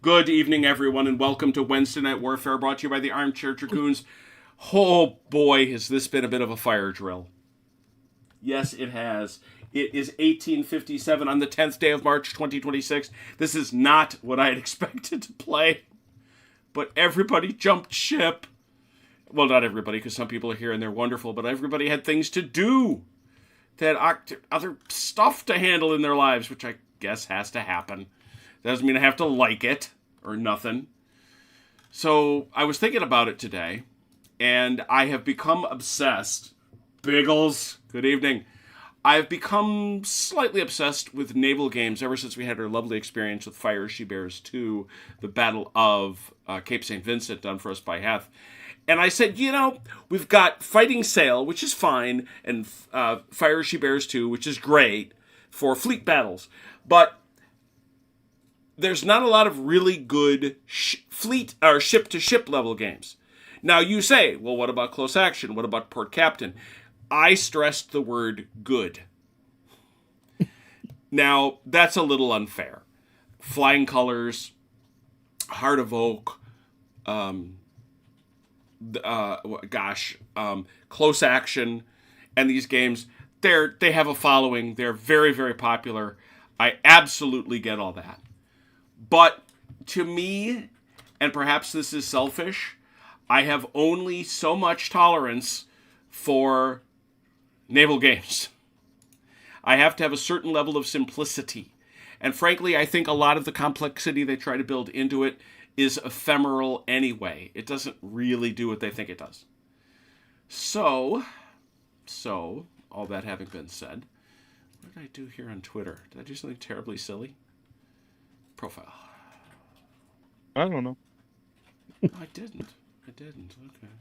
Good evening, everyone, and welcome to Wednesday Night Warfare, brought to you by the Armchair Dragoons. Oh boy, has this been a bit of a fire drill. Yes, it has. It is 1857 on the 10th day of March, 2026. This is not what I had expected to play, but everybody jumped ship. Well, not everybody, because some people are here and they're wonderful, but everybody had things to do. They had other stuff to handle in their lives, which I guess has to happen. Doesn't mean I have to like it or nothing. So I was thinking about it today, and I have become obsessed. Biggles, good evening. I've become slightly obsessed with naval games ever since we had our lovely experience with Fire She Bears 2, the Battle of Cape St. Vincent, done for us by Heth. And I said, we've got Fighting Sail, which is fine, and Fire She Bears 2, which is great for fleet battles. But there's not a lot of really good fleet or ship-to-ship level games. Now you say, well, what about Close Action? What about Port Captain? I stressed the word good. Now, that's a little unfair. Flying Colors, Heart of Oak, Close Action, and these games, they have a following. They're very, very popular. I absolutely get all that. But to me, and perhaps this is selfish, I have only so much tolerance for naval games. I have to have a certain level of simplicity. And frankly, I think a lot of the complexity they try to build into it is ephemeral anyway. It doesn't really do what they think it does. So, all that having been said, what did I do here on Twitter? Did I do something terribly silly? Profile. I don't know. No, I didn't. Okay,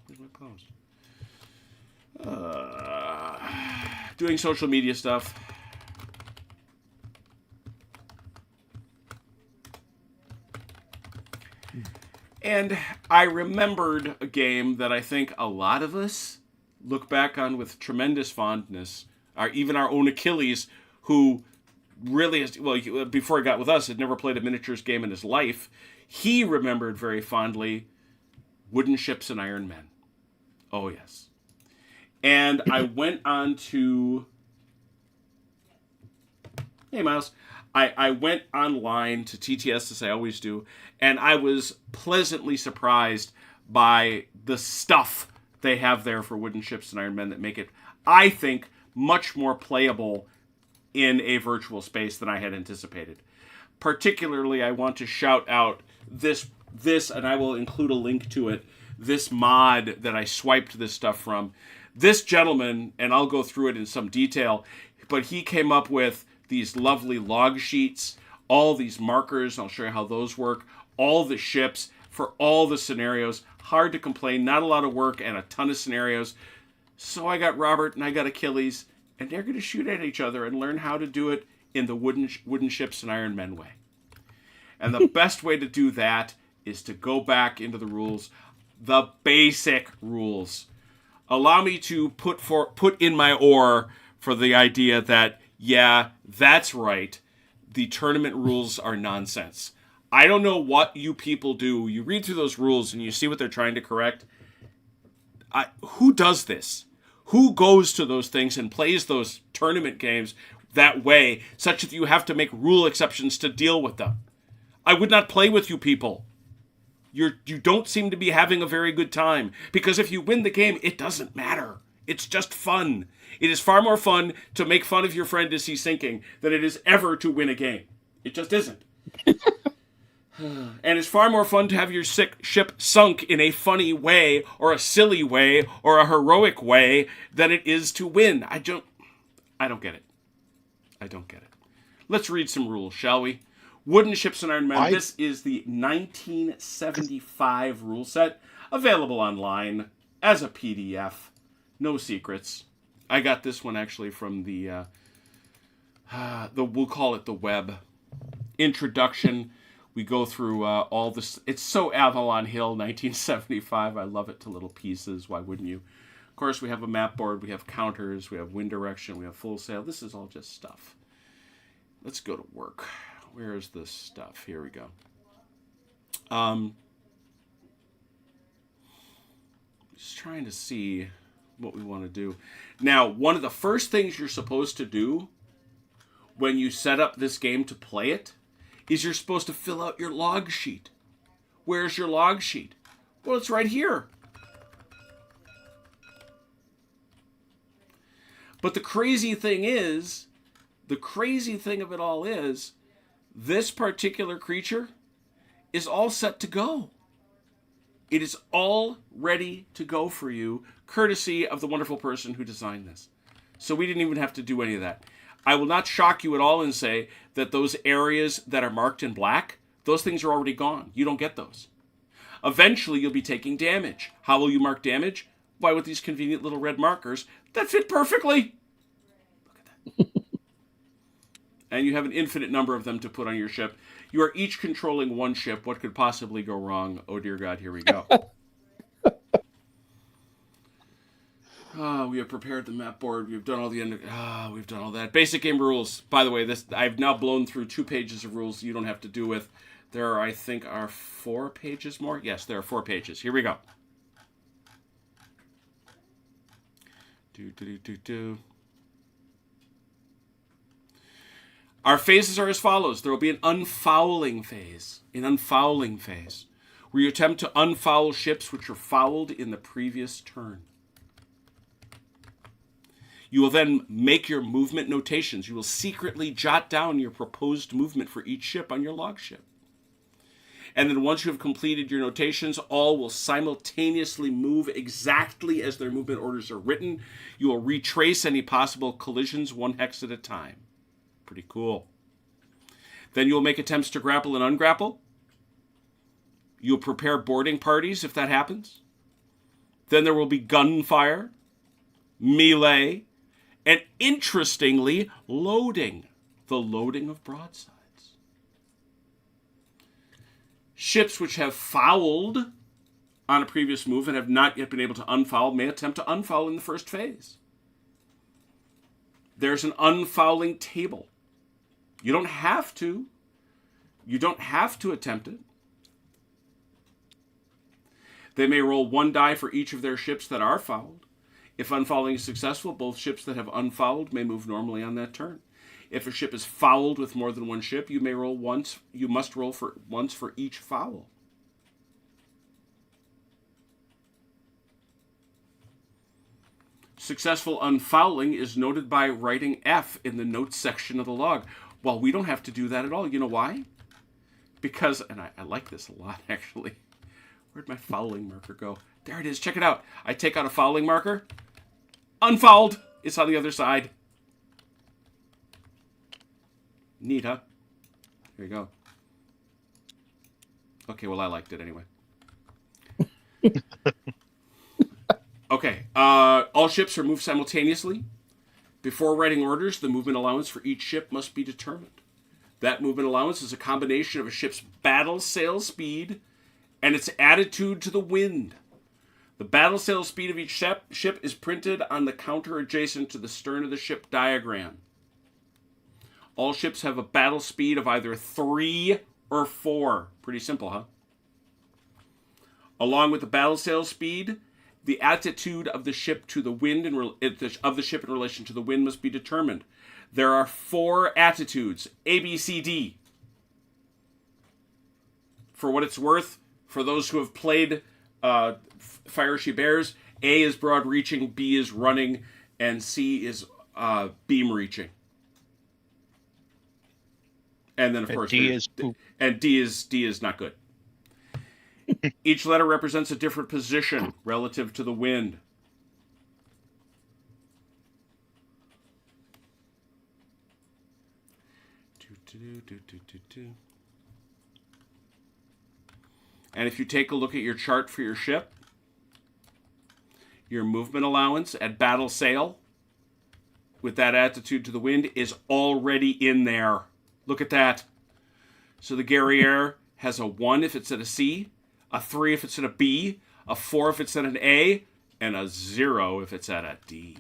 where's my post? Doing social media stuff. And I remembered a game that I think a lot of us look back on with tremendous fondness. Even our own Achilles, who really, before he got with us, had never played a miniatures game in his life. He remembered very fondly Wooden Ships and Iron Men. Oh, yes. And I went on to... Hey, Miles. I went online to TTS, as I always do, and I was pleasantly surprised by the stuff they have there for Wooden Ships and Iron Men that make it, I think, much more playable in a virtual space than I had anticipated. Particularly, I want to shout out this, and I will include a link to it, this mod that I swiped this stuff from. This gentleman, and I'll go through it in some detail, but he came up with these lovely log sheets, all these markers, I'll show you how those work, all the ships for all the scenarios. Hard to complain, not a lot of work, and a ton of scenarios. So I got Robert and I got Achilles, and they're going to shoot at each other and learn how to do it in the wooden ships and Iron Men way. And the best way to do that is to go back into the rules, the basic rules. Allow me to put in my oar for the idea that, yeah, that's right, the tournament rules are nonsense. I don't know what you people do. You read through those rules and you see what they're trying to correct. Who does this? Who goes to those things and plays those tournament games that way, such that you have to make rule exceptions to deal with them? I would not play with you people. You don't seem to be having a very good time. Because if you win the game, it doesn't matter. It's just fun. It is far more fun to make fun of your friend as he's sinking than it is ever to win a game. It just isn't. And it's far more fun to have your ship sunk in a funny way, or a silly way, or a heroic way, than it is to win. I don't get it. I don't get it. Let's read some rules, shall we? Wooden Ships and Iron Men. This is the 1975 rule set, available online as a PDF. No secrets. I got this one actually from the we'll call it the web introduction. We go through all this. It's so Avalon Hill, 1975. I love it to little pieces. Why wouldn't you? Of course, we have a map board. We have counters. We have wind direction. We have full sail. This is all just stuff. Let's go to work. Where is this stuff? Here we go. Um, just trying to see what we want to do. Now, one of the first things you're supposed to do when you set up this game to play it is you're supposed to fill out your log sheet. Where's your log sheet? Well, it's right here. But the crazy thing of it all is, this particular creature is all set to go. It is all ready to go for you, courtesy of the wonderful person who designed this. So we didn't even have to do any of that. I will not shock you at all and say that those areas that are marked in black, those things are already gone. You don't get those. Eventually, you'll be taking damage. How will you mark damage? Why, with these convenient little red markers that fit perfectly. Look at that. And you have an infinite number of them to put on your ship. You are each controlling one ship. What could possibly go wrong? Oh, dear God, here we go. We have prepared the map board. We've done all we've done all that. Basic game rules. By the way, I've now blown through 2 pages of rules you don't have to do with. There are, I think, 4 pages more. Yes, there are 4 pages. Here we go. Our phases are as follows. There will be an unfouling phase. Where you attempt to unfoul ships which were fouled in the previous turn. You will then make your movement notations. You will secretly jot down your proposed movement for each ship on your log ship. And then once you have completed your notations, all will simultaneously move exactly as their movement orders are written. You will retrace any possible collisions 1 hex at a time. Pretty cool. Then you will make attempts to grapple and ungrapple. You'll prepare boarding parties if that happens. Then there will be gunfire, melee, and interestingly, loading. The loading of broadsides. Ships which have fouled on a previous move and have not yet been able to unfoul may attempt to unfoul in the first phase. There's an unfouling table. You don't have to. You don't have to attempt it. They may roll 1 die for each of their ships that are fouled. If unfouling is successful, both ships that have unfouled may move normally on that turn. If a ship is fouled with more than 1 ship, you may roll once. You must roll for once for each foul. Successful unfouling is noted by writing F in the notes section of the log. Well, we don't have to do that at all. You know why? Because, and I like this a lot, actually. Where'd my fouling marker go? There it is. Check it out. I take out a fouling marker. Unfouled. It's on the other side. Neat, huh? Here you go. Okay, well, I liked it anyway. Okay, all ships are moved simultaneously. Before writing orders, the movement allowance for each ship must be determined. That movement allowance is a combination of a ship's battle sail speed and its attitude to the wind. The battle sail speed of each ship is printed on the counter adjacent to the stern of the ship diagram. All ships have a battle speed of either 3 or 4. Pretty simple, huh? Along with the battle sail speed, the attitude of the ship to the wind of the ship in relation to the wind must be determined. There are 4 attitudes, A, B, C, D. For what it's worth, for those who have played Fire She Bears, A is broad reaching, B is running, and C is beam reaching. And then, of course, D is poop. And D is not good. Each letter represents a different position relative to the wind. And if you take a look at your chart for your ship, your movement allowance at battle sail with that attitude to the wind is already in there. Look at that. So the Guerriere has a 1 if it's at a C, a 3 if it's at a B, a 4 if it's at an A, and a 0 if it's at a D.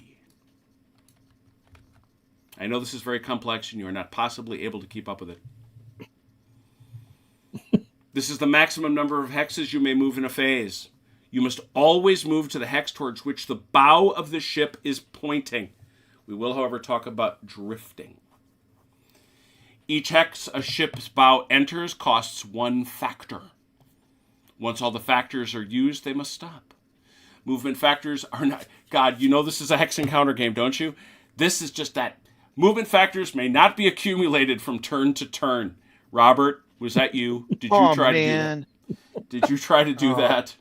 I know this is very complex and you are not possibly able to keep up with it. This is the maximum number of hexes you may move in a phase. You must always move to the hex towards which the bow of the ship is pointing. We will, however, talk about drifting. Each hex a ship's bow enters costs 1 factor. Once all the factors are used, they must stop. Movement factors are not... God, you know this is a hex encounter game, don't you? This is just that. Movement factors may not be accumulated from turn to turn. Robert, was that you? Did you try to do that? Did you try to do that?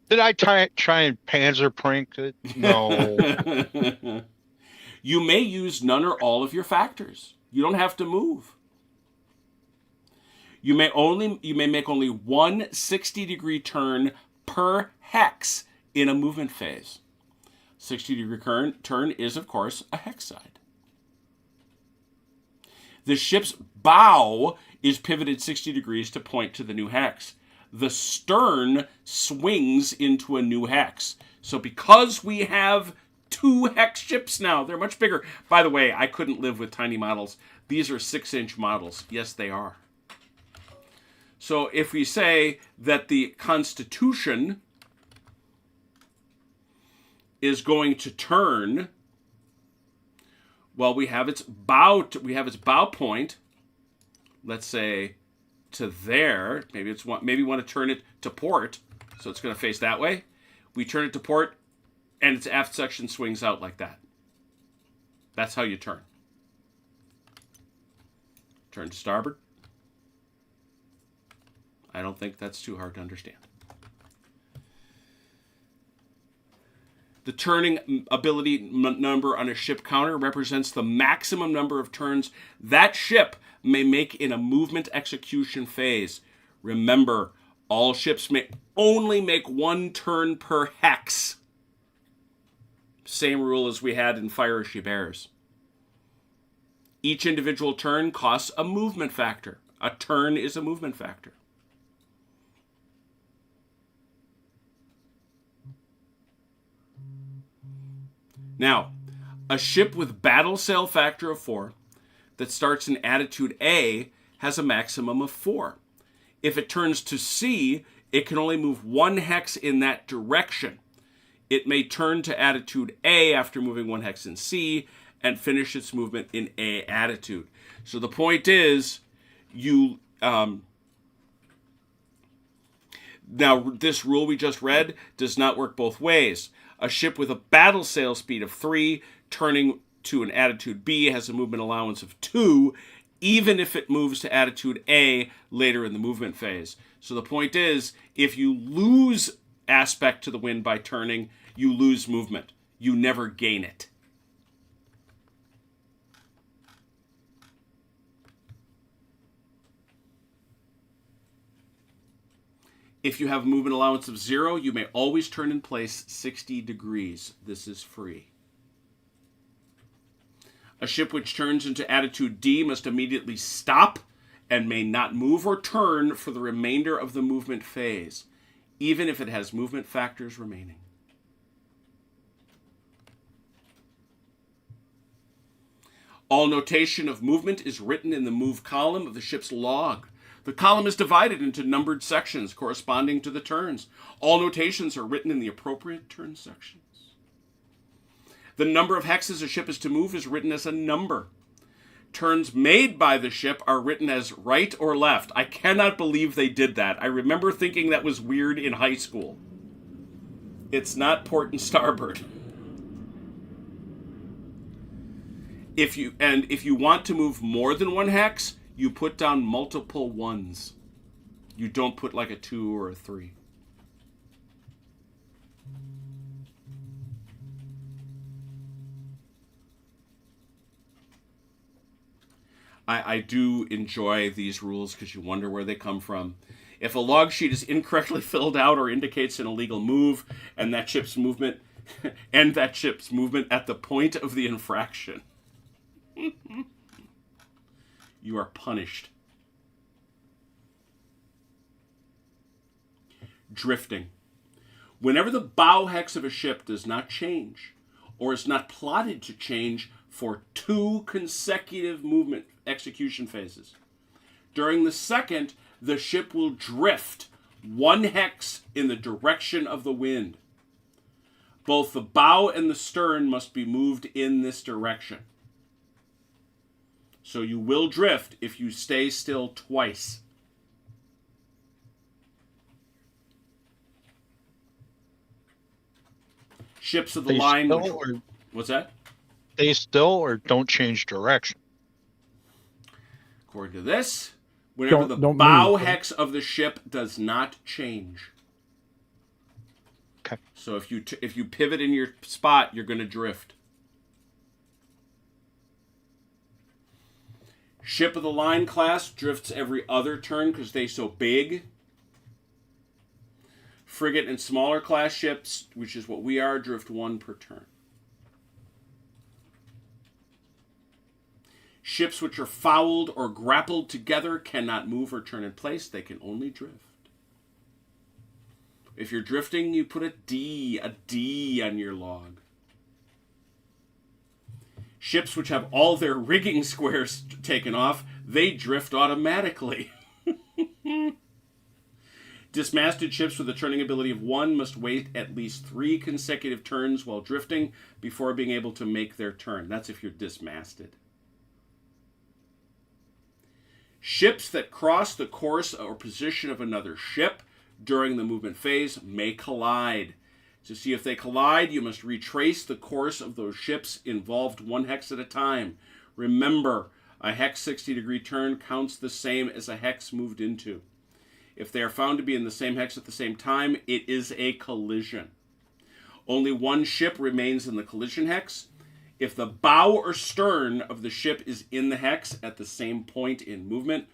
Did I try and panzer prank it? No. You may use none or all of your factors. You don't have to move. You may make only one 60-degree turn per hex in a movement phase. 60-degree turn is, of course, a hex side. The ship's bow is pivoted 60 degrees to point to the new hex. The stern swings into a new hex. So because we have 2 hex ships now, they're much bigger. By the way, I couldn't live with tiny models. These are 6-inch models. Yes, they are. So if we say that the Constitution is going to turn, well, we have its bow point, let's say, to there. Maybe we want to turn it to port, so it's going to face that way. We turn it to port, and its aft section swings out like that. That's how you turn. Turn to starboard. I don't think that's too hard to understand. The turning ability number on a ship counter represents the maximum number of turns that ship may make in a movement execution phase. Remember, all ships may only make 1 turn per hex. Same rule as we had in Fire as She Bears. Each individual turn costs a movement factor. A turn is a movement factor. Now, a ship with battle sail factor of 4 that starts in attitude A has a maximum of 4. If it turns to C, it can only move 1 hex in that direction. It may turn to attitude A after moving 1 hex in C and finish its movement in A attitude. So the point is, now this rule we just read does not work both ways. A ship with a battle sail speed of 3 turning to an attitude B has a movement allowance of 2, even if it moves to attitude A later in the movement phase. So the point is, if you lose aspect to the wind by turning, you lose movement. You never gain it. If you have a movement allowance of 0, you may always turn in place 60 degrees. This is free. A ship which turns into attitude D must immediately stop and may not move or turn for the remainder of the movement phase, even if it has movement factors remaining. All notation of movement is written in the move column of the ship's log. The column is divided into numbered sections corresponding to the turns. All notations are written in the appropriate turn sections. The number of hexes a ship is to move is written as a number. Turns made by the ship are written as right or left. I cannot believe they did that. I remember thinking that was weird in high school. It's not port and starboard. If you want to move more than 1 hex, you put down multiple 1s. You don't put like a 2 or a 3. I do enjoy these rules because you wonder where they come from. If a log sheet is incorrectly filled out or indicates an illegal move, and that ship's movement at the point of the infraction, you are punished. Drifting. Whenever the bow hex of a ship does not change, or is not plotted to change for 2 consecutive movement execution phases, during the second, the ship will drift 1 hex in the direction of the wind. Both the bow and the stern must be moved in this direction. So you will drift if you stay still twice. Ships of the line... What's that? Stay still or don't change direction. According to this, whenever the bow hex of the ship does not change. Okay. So if you pivot in your spot, you're going to drift. Ship of the line class drifts every other turn because they're so big. Frigate and smaller class ships, which is what we are, drift 1 per turn. Ships which are fouled or grappled together cannot move or turn in place. They can only drift. If you're drifting, you put a D on your log. Ships which have all their rigging squares taken off, they drift automatically. Dismasted ships with a turning ability of 1 must wait at least 3 consecutive turns while drifting before being able to make their turn. That's if you're dismasted. Ships that cross the course or position of another ship during the movement phase may collide. To see if they collide, you must retrace the course of those ships involved 1 hex at a time. Remember, a hex 60-degree turn counts the same as a hex moved into. If they are found to be in the same hex at the same time, it is a collision. Only 1 ship remains in the collision hex. If the bow or stern of the ship is in the hex at the same point in movement,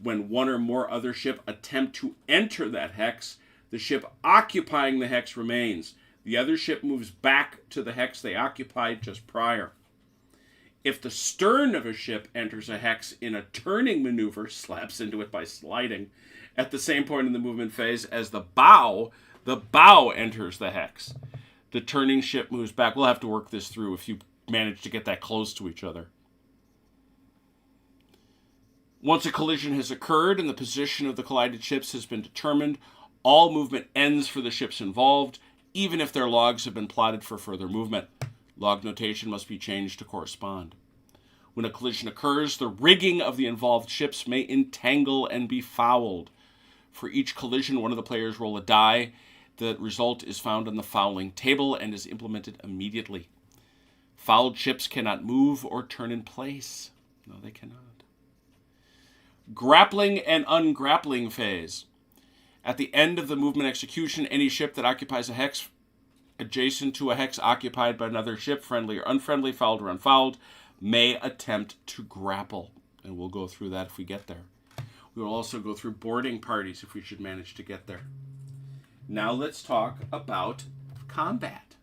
when 1 or more other ship attempt to enter that hex, the ship occupying the hex remains. The other ship moves back to the hex they occupied just prior. If the stern of a ship enters a hex in a turning maneuver, slaps into it by sliding, at the same point in the movement phase as the bow enters the hex. The turning ship moves back. We'll have to work this through if you manage to get that close to each other. Once a collision has occurred and the position of the collided ships has been determined, all movement ends for the ships involved, even if their logs have been plotted for further movement. Log notation must be changed to correspond. When a collision occurs, the rigging of the involved ships may entangle and be fouled. For each collision, one of the players roll a die. The result is found on the fouling table and is implemented immediately. Fouled ships cannot move or turn in place. No, they cannot. Grappling and ungrappling phase. At the end of the movement execution, any ship that occupies a hex adjacent to a hex occupied by another ship, friendly or unfriendly, fouled or unfouled, may attempt to grapple. And we'll go through that if we get there. We will also go through boarding parties if we should manage to get there. Now let's talk about combat.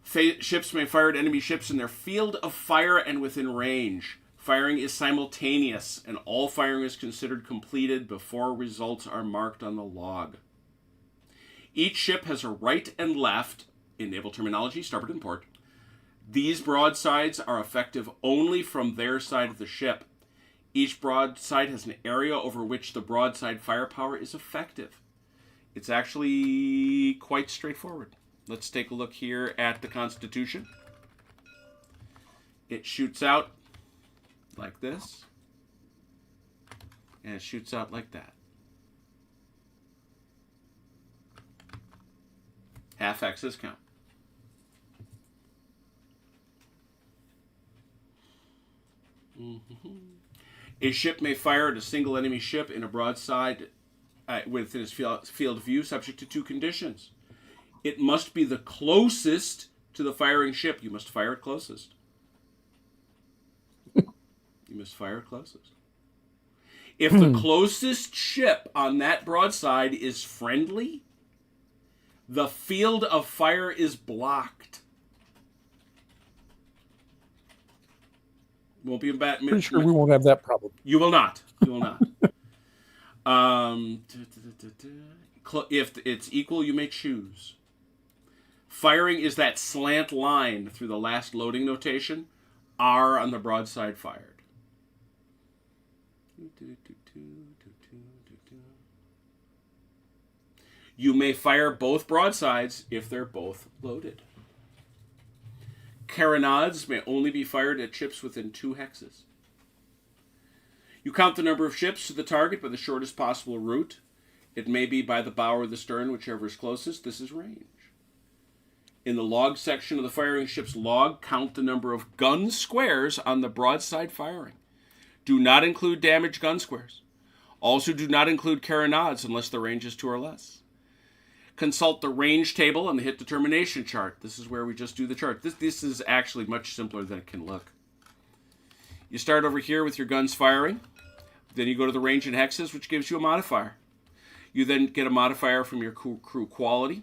Ships may fire at enemy ships in their field of fire and within range. Firing is simultaneous, and all firing is considered completed before results are marked on the log. Each ship has a right and left, in naval terminology, starboard and port. These broadsides are effective only from their side of the ship. Each broadside has an area over which the broadside firepower is effective. It's actually quite straightforward. Let's take a look here at the Constitution. It shoots out like this, and it shoots out like that. Half X's count. A ship may fire at a single enemy ship in a broadside within its field of view, subject to 2 conditions. It must be the closest to the firing ship. You must fire it closest. You must fire it closest. If the closest ship on that broadside is friendly, the field of fire is blocked. Won't be a bad. Pretty sure we won't have that problem. You will not. You will not. If it's equal, you may choose. Firing is that slant line through the last loading notation. R on the broadside fired. You may fire both broadsides if they're both loaded. Carronades may only be fired at ships within 2 hexes. You count the number of ships to the target by the shortest possible route. It may be by the bow or the stern, whichever is closest. This is range. In the log section of the firing ship's log, count the number of gun squares on the broadside firing. Do not include damaged gun squares. Also do not include carronades unless the range is 2 or less. Consult the range table on the hit determination chart. This is where we just do the chart. This is actually much simpler than it can look. You start over here with your guns firing. Then you go to the range in hexes, which gives you a modifier. You then get a modifier from your crew quality.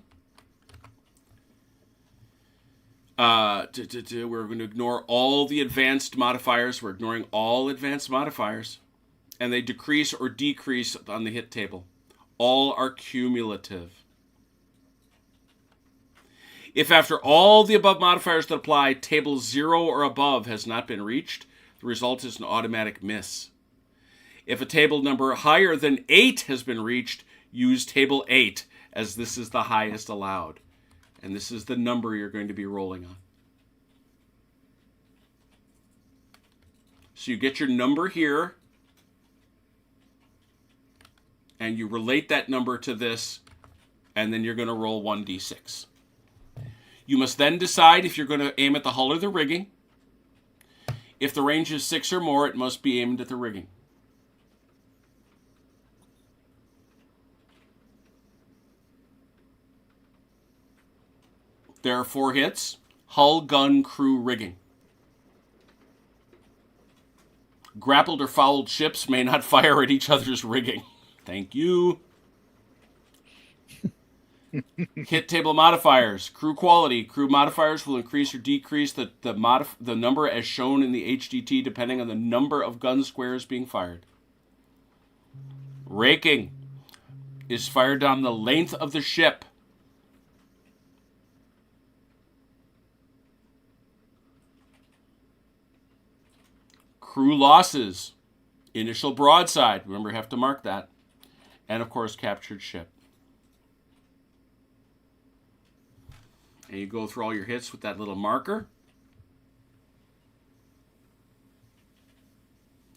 We're going to ignore all the advanced modifiers. We're ignoring all advanced modifiers. And they decrease or decrease on the hit table. All are cumulative. If after all the above modifiers that apply, table 0 or above has not been reached, the result is an automatic miss. If a table number higher than 8 has been reached, use table 8, as this is the highest allowed. And this is the number you're going to be rolling on. So you get your number here, and you relate that number to this, and then you're going to roll 1d6. You must then decide if you're going to aim at the hull or the rigging. If the range is 6 or more, it must be aimed at the rigging. There are 4 hits: hull, gun, crew, rigging. Grappled or fouled ships may not fire at each other's rigging. Thank you. Hit table modifiers. Crew quality. Crew modifiers will increase or decrease the number as shown in the HDT depending on the number of gun squares being fired. Raking is fired down the length of the ship. Crew losses. Initial broadside. Remember, you have to mark that. And, of course, captured ship. And you go through all your hits with that little marker.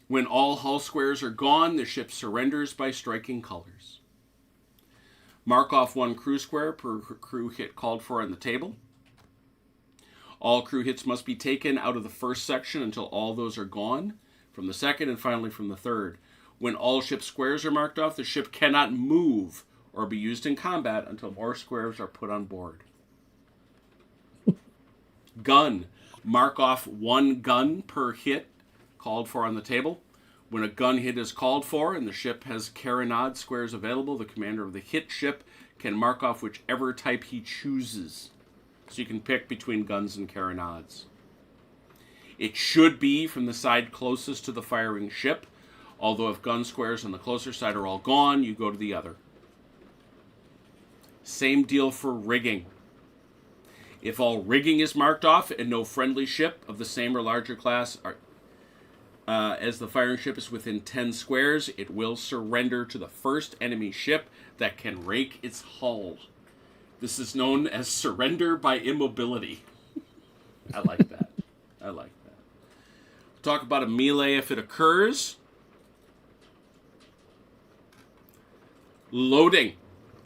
When all hull squares are gone, the ship surrenders by striking colors. Mark off 1 crew square per crew hit called for on the table. All crew hits must be taken out of the first section until all those are gone, from the second and finally from the third. When all ship squares are marked off, the ship cannot move or be used in combat until more squares are put on board. Gun. Mark off 1 gun per hit called for on the table. When a gun hit is called for and the ship has carronade squares available, the commander of the hit ship can mark off whichever type he chooses. So you can pick between guns and carronades. It should be from the side closest to the firing ship, although if gun squares on the closer side are all gone, you go to the other. Same deal for rigging. If all rigging is marked off and no friendly ship of the same or larger class as the firing ship is within 10 squares, it will surrender to the first enemy ship that can rake its hull. This is known as surrender by immobility. I like that. I like that. We'll talk about a melee if it occurs. Loading.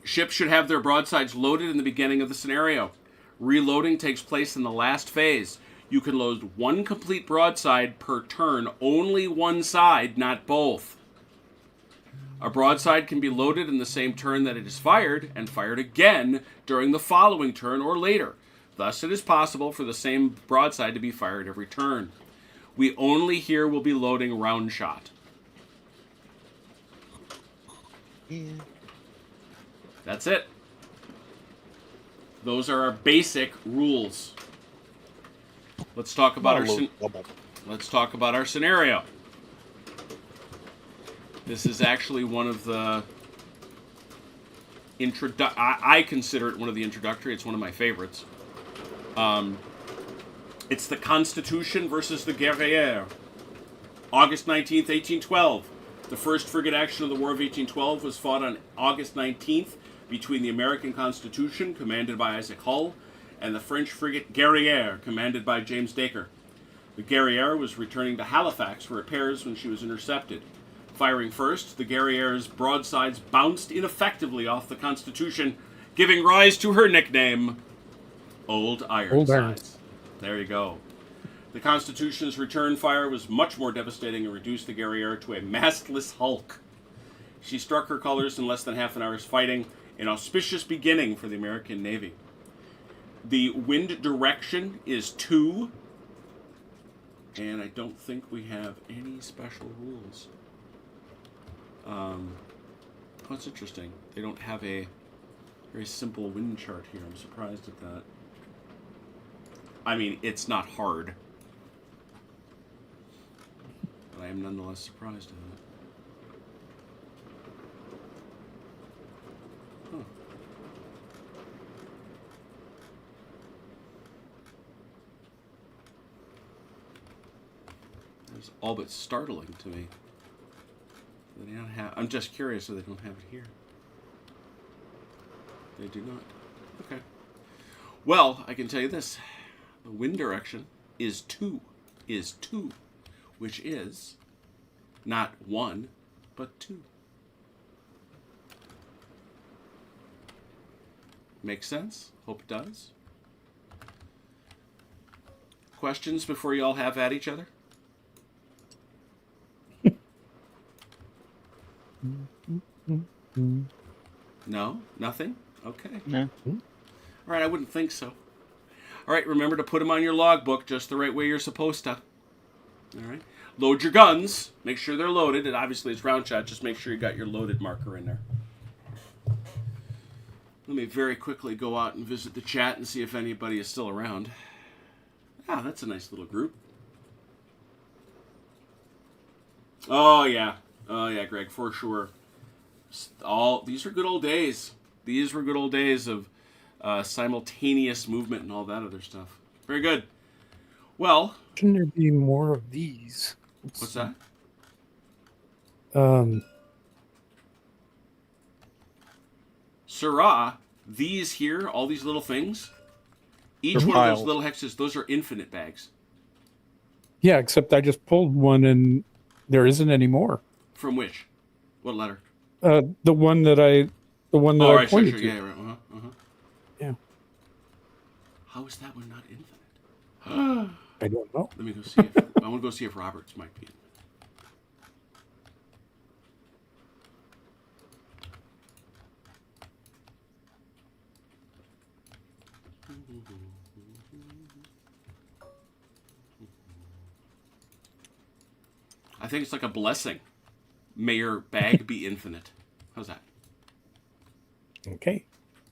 Ships should have their broadsides loaded in the beginning of the scenario. Reloading takes place in the last phase. You can load 1 complete broadside per turn, only one side, not both. A broadside can be loaded in the same turn that it is fired, and fired again during the following turn or later. Thus, it is possible for the same broadside to be fired every turn. We only here will be loading round shot. Yeah. That's it. Those are our basic rules. Let's talk about our scenario. This is actually one of the I consider it one of the introductory. It's one of my favorites. It's the Constitution versus the Guerrière. August 19th, 1812. The first frigate action of the War of 1812 was fought on August 19th between the American Constitution, commanded by Isaac Hull, and the French frigate Guerrière, commanded by James Dacre. The Guerrière was returning to Halifax for repairs when she was intercepted. Firing first, the Guerrière's broadsides bounced ineffectively off the Constitution, giving rise to her nickname, Old Ironsides. There you go. The Constitution's return fire was much more devastating and reduced the Guerrière to a mastless hulk. She struck her colors in less than half an hour's fighting, an auspicious beginning for the American Navy. The wind direction is 2, and I don't think we have any special rules. That's interesting. They don't have a very simple wind chart here. I'm surprised at that. I mean, it's not hard, but I am nonetheless surprised at it. Huh. It's all but startling to me. They don't have. I'm just curious if they don't have it here. They do not. Okay. Well, I can tell you this: the wind direction is 2, which is not 1, but 2. Makes sense? Hope it does. Questions before you all have at each other? No? Nothing? Okay. No. All right, I wouldn't think so. All right, remember to put them on your logbook just the right way you're supposed to. All right. Load your guns. Make sure they're loaded. And obviously, it's round shot. Just make sure you got your loaded marker in there. Let me very quickly go out and visit the chat and see if anybody is still around. Ah, that's a nice little group. Oh, yeah. Oh, yeah, Greg, for sure. These are good old days. These were good old days of simultaneous movement and all that other stuff. Very good. Well, Shouldn't there be more of these? what's that? Syrah, these here, all these little things, each They're one of those piled. little hexes, those are infinite bags. Yeah, except I just pulled one and there isn't any more. From which? What letter? The one that I Oh, right, sure, pointed sure. to. Yeah, right. Yeah. How is that one not infinite? I don't know. Let me go see if I want to go see if Roberts might be. I think it's like a blessing. May your bag be infinite. How's that? Okay.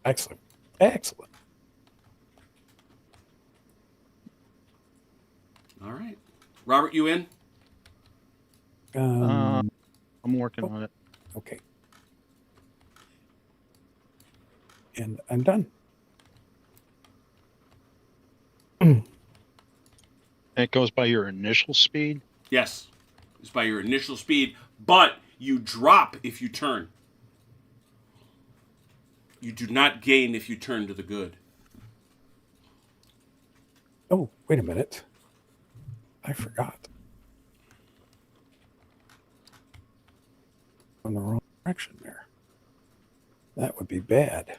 Excellent. Excellent. All right. Robert, you in? I'm working on it. Okay. And I'm done. It goes by your initial speed. Yes. It's by your initial speed, but you drop if you turn. You do not gain if you turn to the good. Oh, wait a minute. I forgot. On the wrong direction there. That would be bad.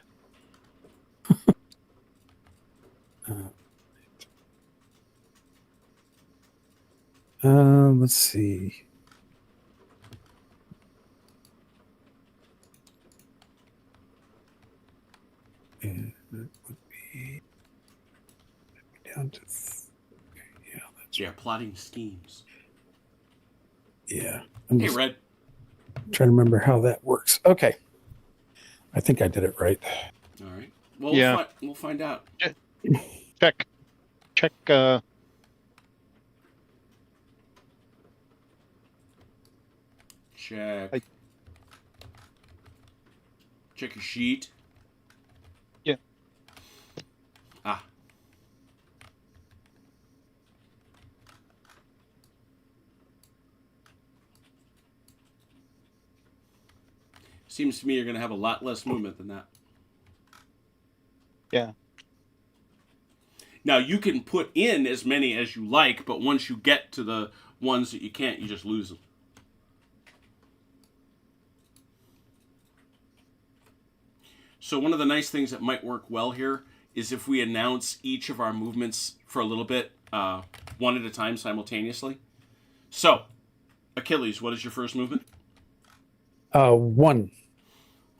Let's see. And that would be down to yeah, that's Yeah, plotting schemes. yeah. I'm Hey, just Red. trying to remember how that works. Okay. I think I did it right. All right. Well, Yeah. we'll find out. Check. Check. I- Check your sheet. Yeah. Ah. Seems to me you're going to have a lot less movement than that. Yeah. Now, you can put in as many as you like, but once you get to the ones that you can't, you just lose them. So one of the nice things that might work well here is if we announce each of our movements for a little bit, one at a time simultaneously. So, Achilles, what is your first movement? 1.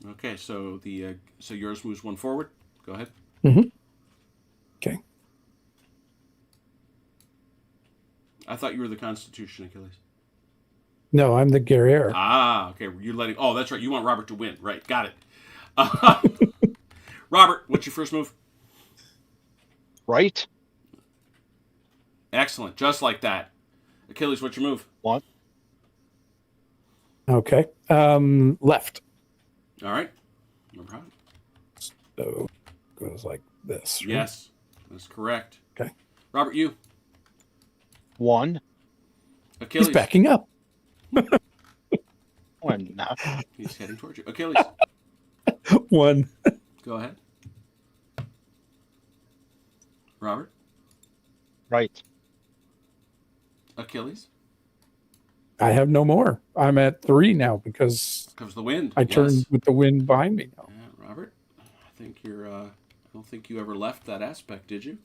Okay, so so yours moves 1 forward. Go ahead. Mm-hmm. Okay. I thought you were the Constitution, Achilles. No, I'm the guerrier. Ah, okay. You're letting. Oh, that's right. You want Robert to win, right? Got it. Robert, what's your first move? Right. Excellent, just like that. Achilles, what's your move? 1. Okay. Left. All right. No problem. So goes like this. Right? Yes, that's correct. Okay. Robert, you. 1. Achilles. He's backing up. One. Not. He's heading towards you. Achilles, 1. go ahead. Robert. Right. Achilles. I have no more. I'm at 3 now because Comes the wind. I turned with the wind behind me now. Yeah, Robert. I think you're. I don't think you ever left that aspect, did you?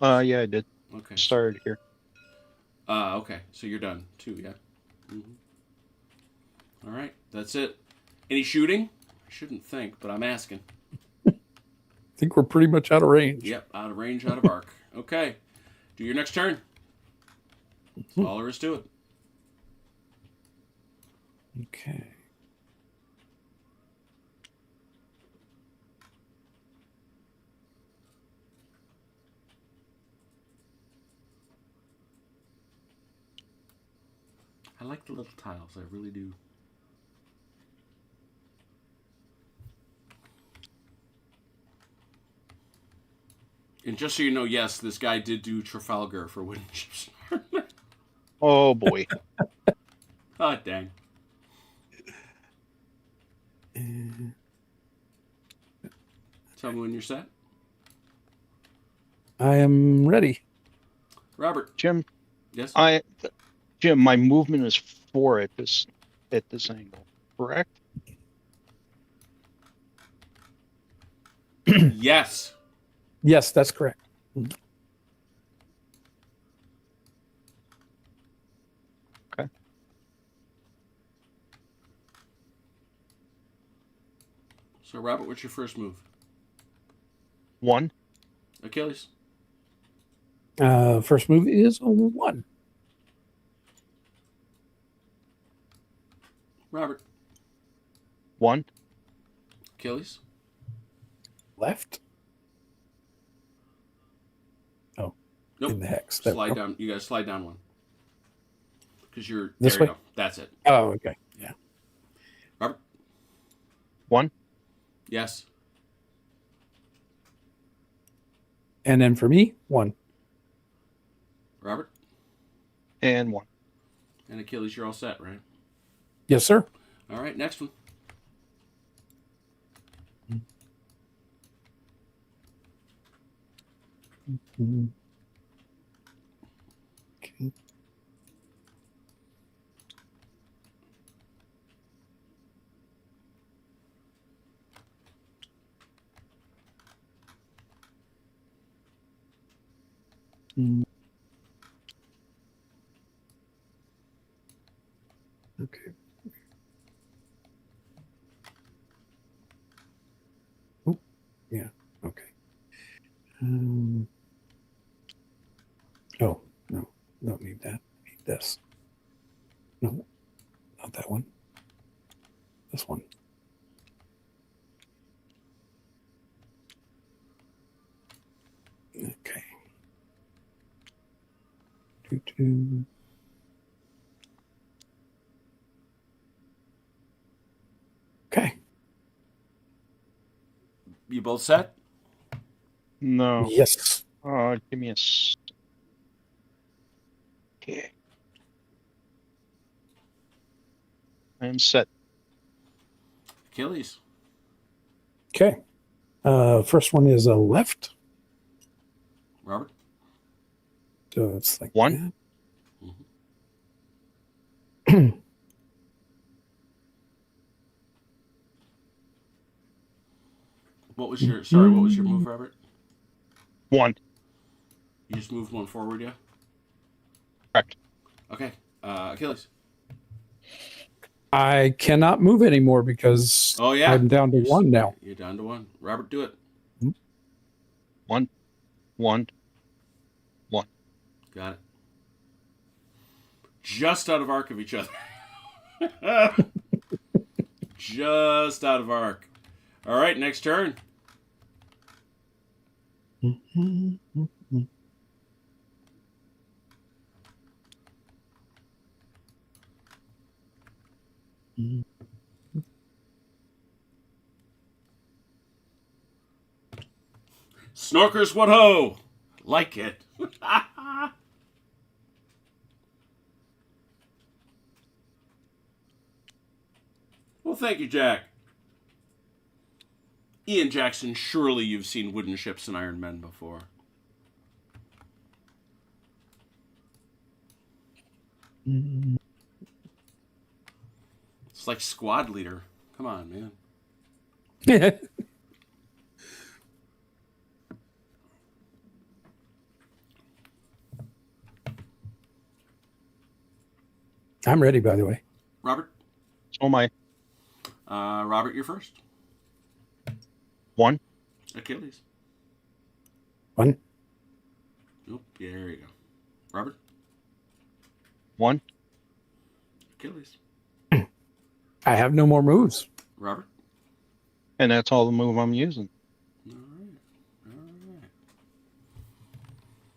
Yeah, I did. Okay. Started here. Okay. So you're done too, yeah. Mm-hmm. All right. That's it. Any shooting? I shouldn't think, but I'm asking. I think we're pretty much out of range. Yep, out of range, out of arc. Okay. Do your next turn. That's all there is to it. Okay. I like the little tiles. I really do. And just so you know, yes, this guy did do Trafalgar for wooden ships. Oh boy. Oh, dang. Tell me when you're set. I am ready. Robert. Jim, Yes? Jim, my movement is 4 at this angle, correct? Yes. Yes, that's correct. Okay. So, Robert, what's your first move? 1. Achilles. First move is a 1. Robert. 1. Achilles. Left. Oh, Nope. in the hex. There we Slide go. down. You guys slide down 1. Because you're. This there you way? go. That's it. Oh, okay. Yeah. Robert. 1. Yes. And then for me, 1. Robert. And 1. And Achilles, you're all set, right? Yes, sir. All right, next one. Okay. Okay. Oh, yeah. Okay. Oh, no. Don't need that. Need this. No, not that one. This one. Okay. Doo-doo. Okay. You both set? No. Yes. Give me a. Okay. I'm set. Achilles. Okay. First one is a left. Robert. So it's like One. that. What was your move, Robert? 1. You just moved one forward, yeah? Correct. Okay. Achilles. I cannot move anymore because Oh, yeah. I'm down to one now. You're down to one. Robert, do it. 1. 1. Got it. Just out of arc of each other. Just out of arc. All right, next turn. Snorkers, what ho! Like it. Well, thank you, Jack. Ian Jackson, surely you've seen wooden ships and Iron Men before. It's like squad leader. Come on, man. I'm ready, by the way. Robert? So am I. Robert, you're first. 1. Achilles. One. Nope. Yeah, there you go. Robert? 1. Achilles. I have no more moves. Robert? And that's all the move I'm using. All right. All right.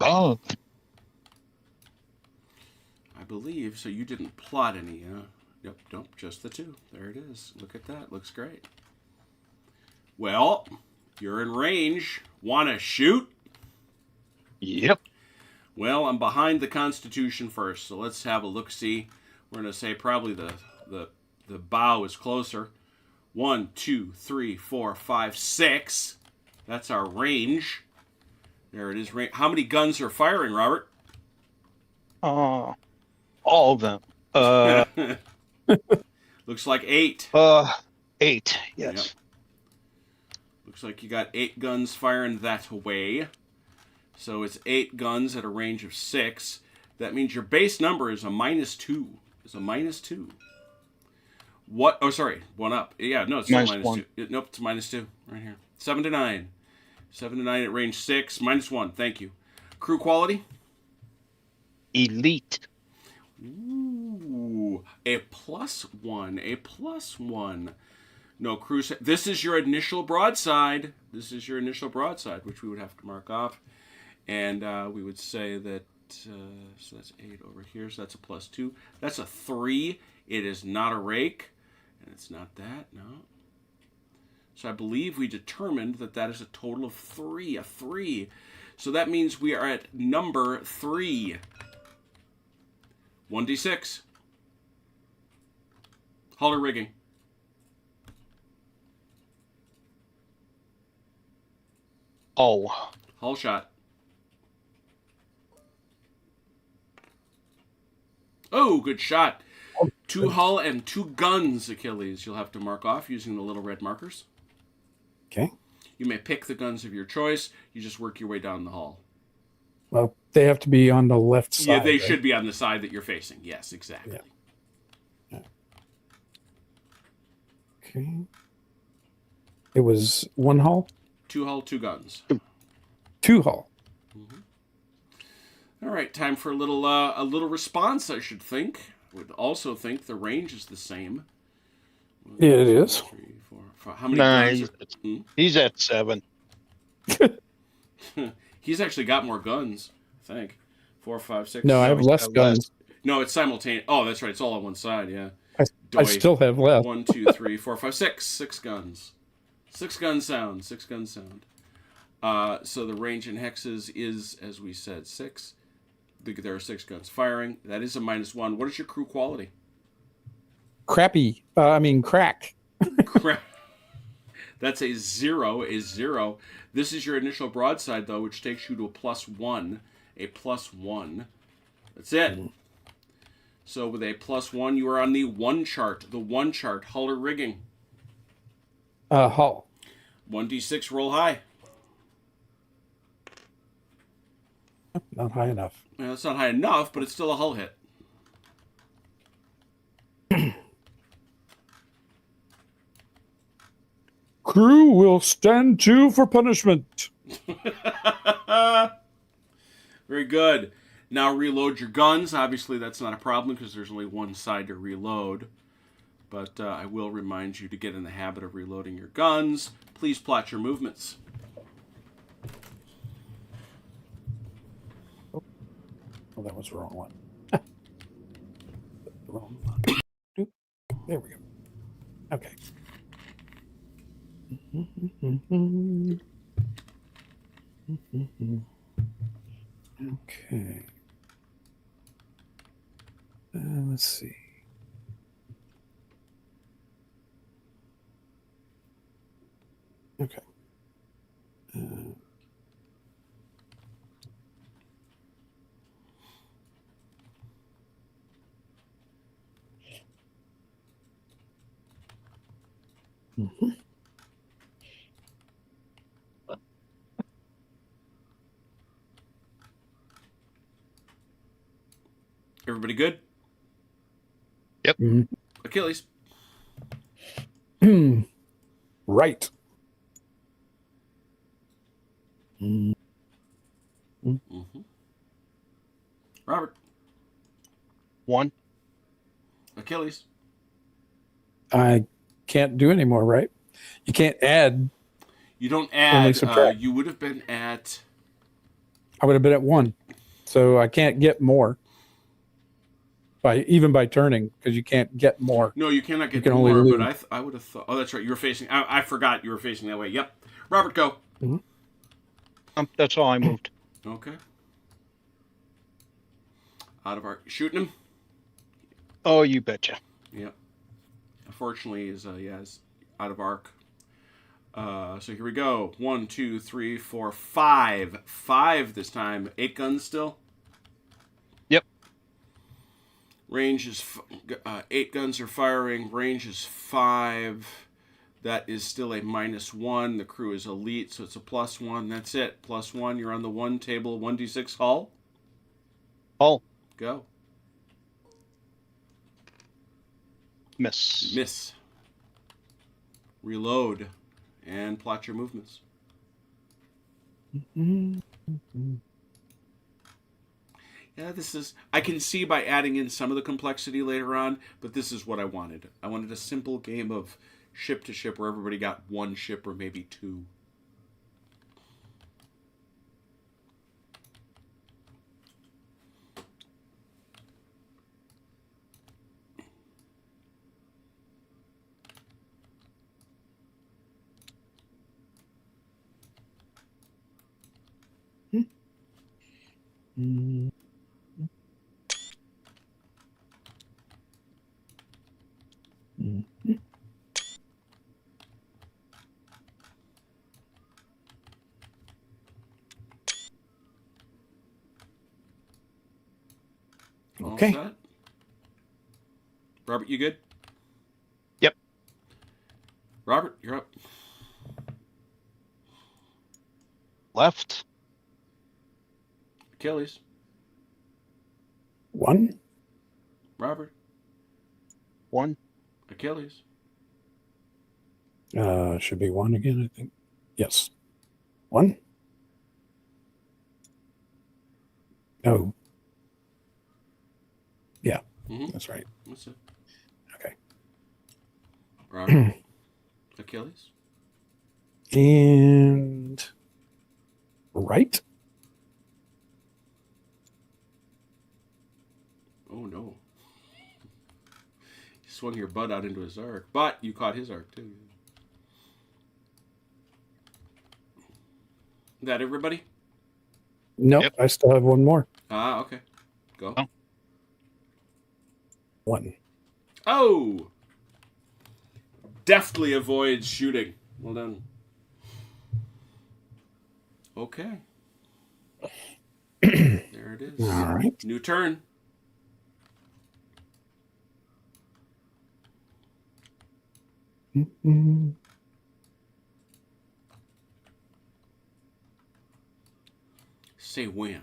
Oh. I believe, so you didn't plot any, Yep, nope, just the 2. There it is. Look at that. Looks great. Well, you're in range. Want to shoot? Yep. Well, I'm behind the Constitution first, so let's have a look-see. We're going to say probably the bow is closer. 1, 2, 3, 4, 5, 6. That's our range. There it is. How many guns are firing, Robert? All of them. Looks like 8. 8. Yes. Yep. Looks like you got 8 guns firing that way. So it's 8 guns at a range of 6. That means your base number is a -2. It's a -2. What? Oh, sorry. 1 up. Yeah, no, it's still -2. Nope, it's -2 right here. 7 to 9. 7 to 9 at range 6. -1. Thank you. Crew quality? Elite. Ooh, a +1. A +1. No, crew. This is your initial broadside. This is your initial broadside, which we would have to mark off. And we would say that, so that's 8 over here, so that's a +2. That's a 3. It is not a rake, and it's not that, no. So I believe we determined that that is a total of 3, a 3. So that means we are at number 3. 1d6. Hull or rigging? Oh. Hull shot. Oh, good shot. 2 hull and 2 guns, Achilles. You'll have to mark off using the little red markers. Okay. You may pick the guns of your choice. You just work your way down the hull. Well, they have to be on the left side. Yeah, they right? should be on the side that you're facing. Yes, exactly. Yeah. Okay. It was 1 hull? 2 hull, 2 guns. 2 hull. All right, time for a little response, I should think. Would also think the range is the same. 1, Yeah, it 2, is. 3, 4, 5. How many Nah, guns? he's at 7. He's actually got more guns, I think. 4, 5, 6. No, I have seven. less guns. No, it's simultaneous. Oh, that's right. It's all on one side, yeah. I still have less. 1, 2, 3, 4, 5, 6. 6 guns. 6 gun sound. 6 gun sound. So the range in hexes is, as we said, 6. There are 6 guns firing. That is a -1. What is your crew quality? Crappy. I mean, crack. Crap. That's a 0, a 0. This is your initial broadside, though, which takes you to a +1. A +1. That's it. So with a +1, you are on the 1 chart. The 1 chart, hull or rigging. Hull. 1d6, roll high. Not high enough. Well, it's not high enough, but it's still a hull hit. Crew will stand to for punishment. Very good. Now reload your guns. Obviously, that's not a problem because there's only one side to reload. But I will remind you to get in the habit of reloading your guns. Please plot your movements. Oh, that was the wrong one. The wrong one. Oop. There we go. Okay. Okay. Let's see. Okay. Mhm. Everybody good? Mhm. Achilles. Right. Mm-hmm. Robert. 1. Achilles. I can't do any more, right? You can't add. You don't Only add. subtract. You would have been at. I would have been at 1. So I can't get more. Even by turning, because you can't get more. No, you cannot get can only more. lose. But I would have thought. Oh, that's right. You were facing. I forgot you were facing that way. Yep. Robert, go. That's all I moved. Okay. Out of our shooting him. Oh, you betcha. Yep. Unfortunately, is out of arc. So here we go. 1, 2, 3, 4, 5. 5 this time. 8 guns still. Yep. Range is 8 guns are firing. Range is 5. That is still a -1. The crew is elite, so it's a +1. That's it. +1. You're on the 1 table. 1d6 hull. Hull. Go. Miss. Miss. Reload. And plot your movements. Yeah, this is... I can see by adding in some of the complexity later on, but this is what I wanted. I wanted a simple game of ship to ship where everybody got 1 ship or maybe 2. Okay. All set? Robert, you good? Yep. Robert, you're up. Left. Achilles. 1. Robert. 1. Achilles. Should be 1 again, I think. Yes. 1. No. Yeah, Mm-hmm. that's right. That's it. Okay. Robert. Achilles. And right. Oh, no. You swung your butt out into his arc, but you caught his arc, too. That everybody? Nope, Yep. I still have 1 more. Ah, okay. Go. Oh. 1. Oh! deftly avoids shooting. Well done. Okay. There it is. All right. New turn. Mm-mm. Say when.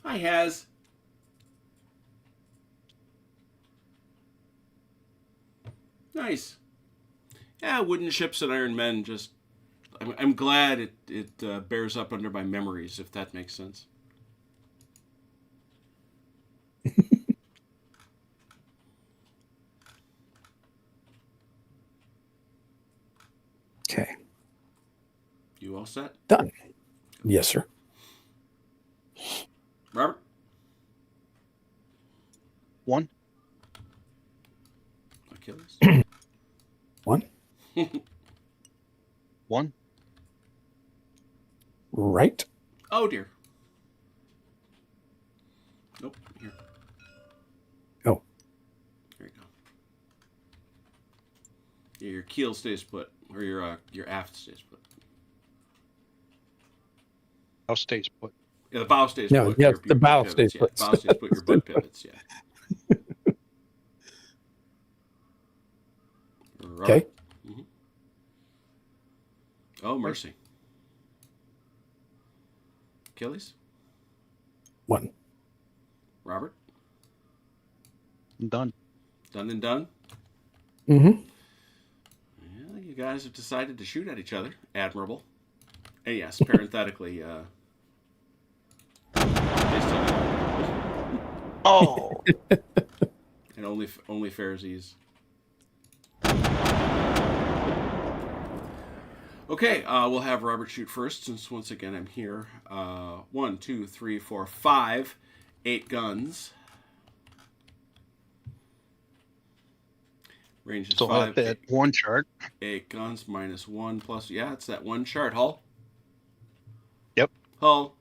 Hi, Has. Nice. Yeah, Wooden Ships and Iron Men. Just, I'm glad it bears up under my memories, if that makes sense. Okay. You all set? Done. Yes, sir. Robert? 1. Achilles? 1. 1. Right. Oh, dear. Nope. Here. Oh. There you go. Yeah, your keel stays put, or your aft stays put. I'll stays put. Yeah, the bow stays No, put. yes, your the butt bow pivots, stays yeah. put. Bow stays put. Your butt pivots. Yeah. Robert. Okay. Mm-hmm. Oh, mercy. Achilles? 1. Robert? I'm done. Done and done? Mm-hmm. Yeah, you guys have decided to shoot at each other. Admirable. And yes, parenthetically, they still do. Oh. And only Pharisees. Okay, we'll have Robert shoot first, since once again I'm here. 1, 2, 3, 4, 5, 8 guns. Range is So 5. that 1 chart. 8 guns minus 1 plus. Yeah, it's that 1 chart. Hull. Yep. Hull.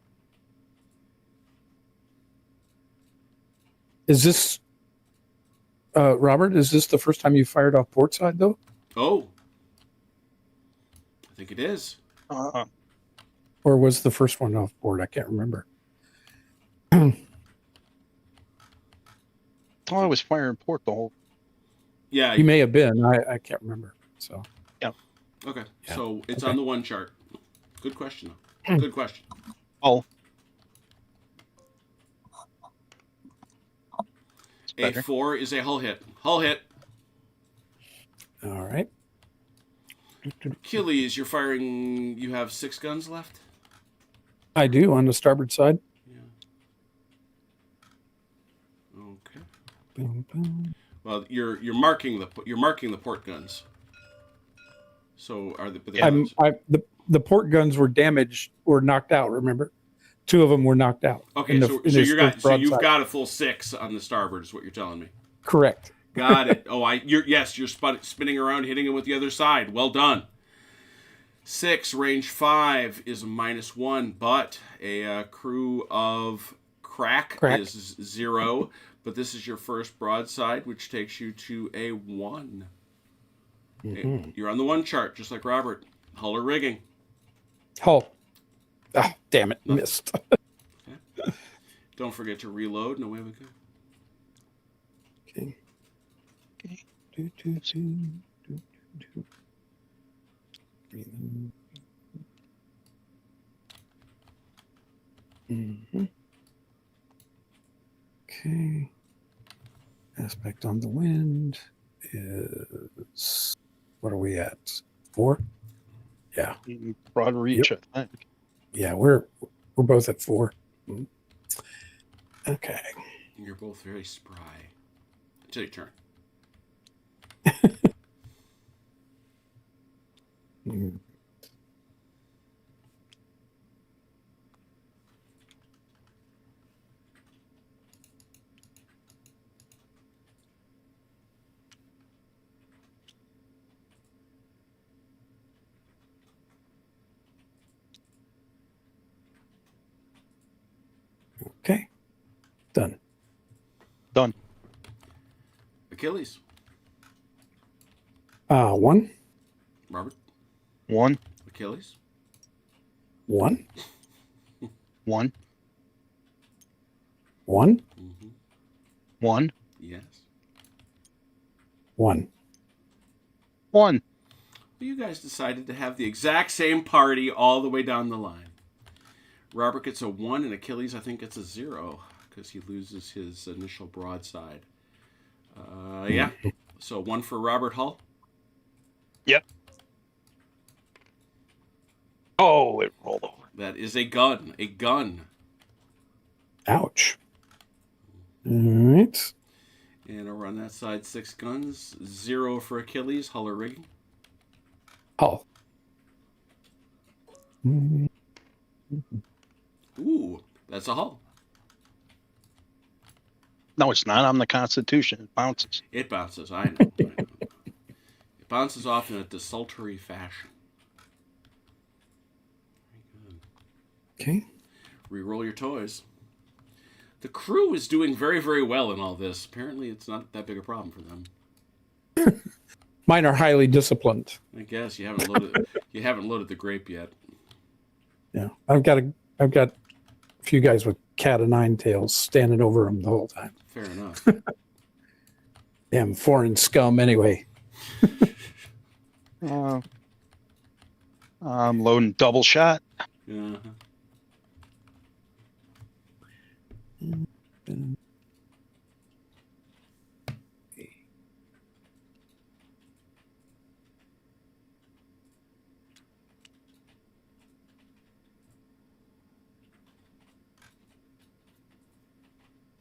Is this, Robert, is this the first time you fired off port side, though? Oh. I think it is. Or was the first one off board? I can't remember. Oh, I was firing port the whole. Yeah. You may have been. I can't remember. So. Okay. Yeah. So it's Okay. on the 1 chart. Good question, though. Good question. Oh. A 4 is a hull hit. Hull hit. All right. Achilles, you're firing. You have 6 guns left. I do on the starboard side. Yeah. Okay. Boom, boom. Well, you're marking the port guns. So are the The port guns were damaged or knocked out. Remember, 2 of them were knocked out. okay? in the- So in his you've first broadside. got a full 6 on the starboard, is what you're telling me. Correct. Got it. Oh, you're spinning around, hitting him with the other side. Well done. 6 range 5 is -1, but a crew of crack is 0. But this is your first broadside, which takes you to a 1. Mm-hmm. You're on the 1 chart, just like Robert. Hull or rigging. Hull. Ah, damn it! Missed. Don't forget to reload, and away we go. Okay. Do, do, do, do, do. Reload. Mm-hmm. Okay. Aspect on the wind is, what are we at? 4? Yeah. Broad reach, Yep. I think. Yeah, we're both at 4. Mm. Okay. You're both very spry. Until your turn. Mm. Okay. Done. Done. Achilles. One. Robert, One. Achilles, One. One. One. mm-hmm. One. Yes. One. One. Well, you guys decided to have the exact same party all the way down the line. Robert gets a 1, and Achilles, I think, gets a 0 because he loses his initial broadside. Yeah. So 1 for Robert Hull. Yep. Oh, it rolled over. That is a gun. A gun. Ouch. All right. And over on that side, 6 guns. 0 for Achilles. Hull or rigging? Hull. Mm, Ooh, that's a Hull. No, it's not on the Constitution. It bounces. It bounces. I know. It bounces off in a desultory fashion. Very good. Okay. Reroll your toys. The crew is doing very, very well in all this. Apparently, it's not that big a problem for them. Mine are highly disciplined. I guess you haven't loaded. You haven't loaded the grape yet. Yeah. I've got a few guys with cat of nine tails standing over them the whole time. Fair enough. Damn foreign scum anyway. I'm loading double shot. Uh-huh.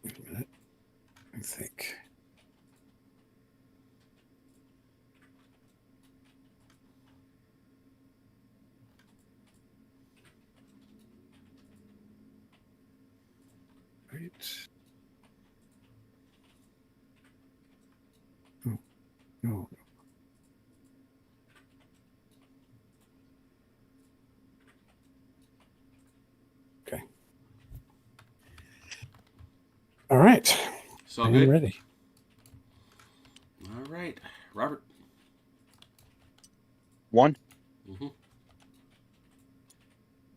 Wait a minute. I think. Right. Oh, no. Okay. All right. So I'm good. ready. All right, Robert. One. Mm-hmm.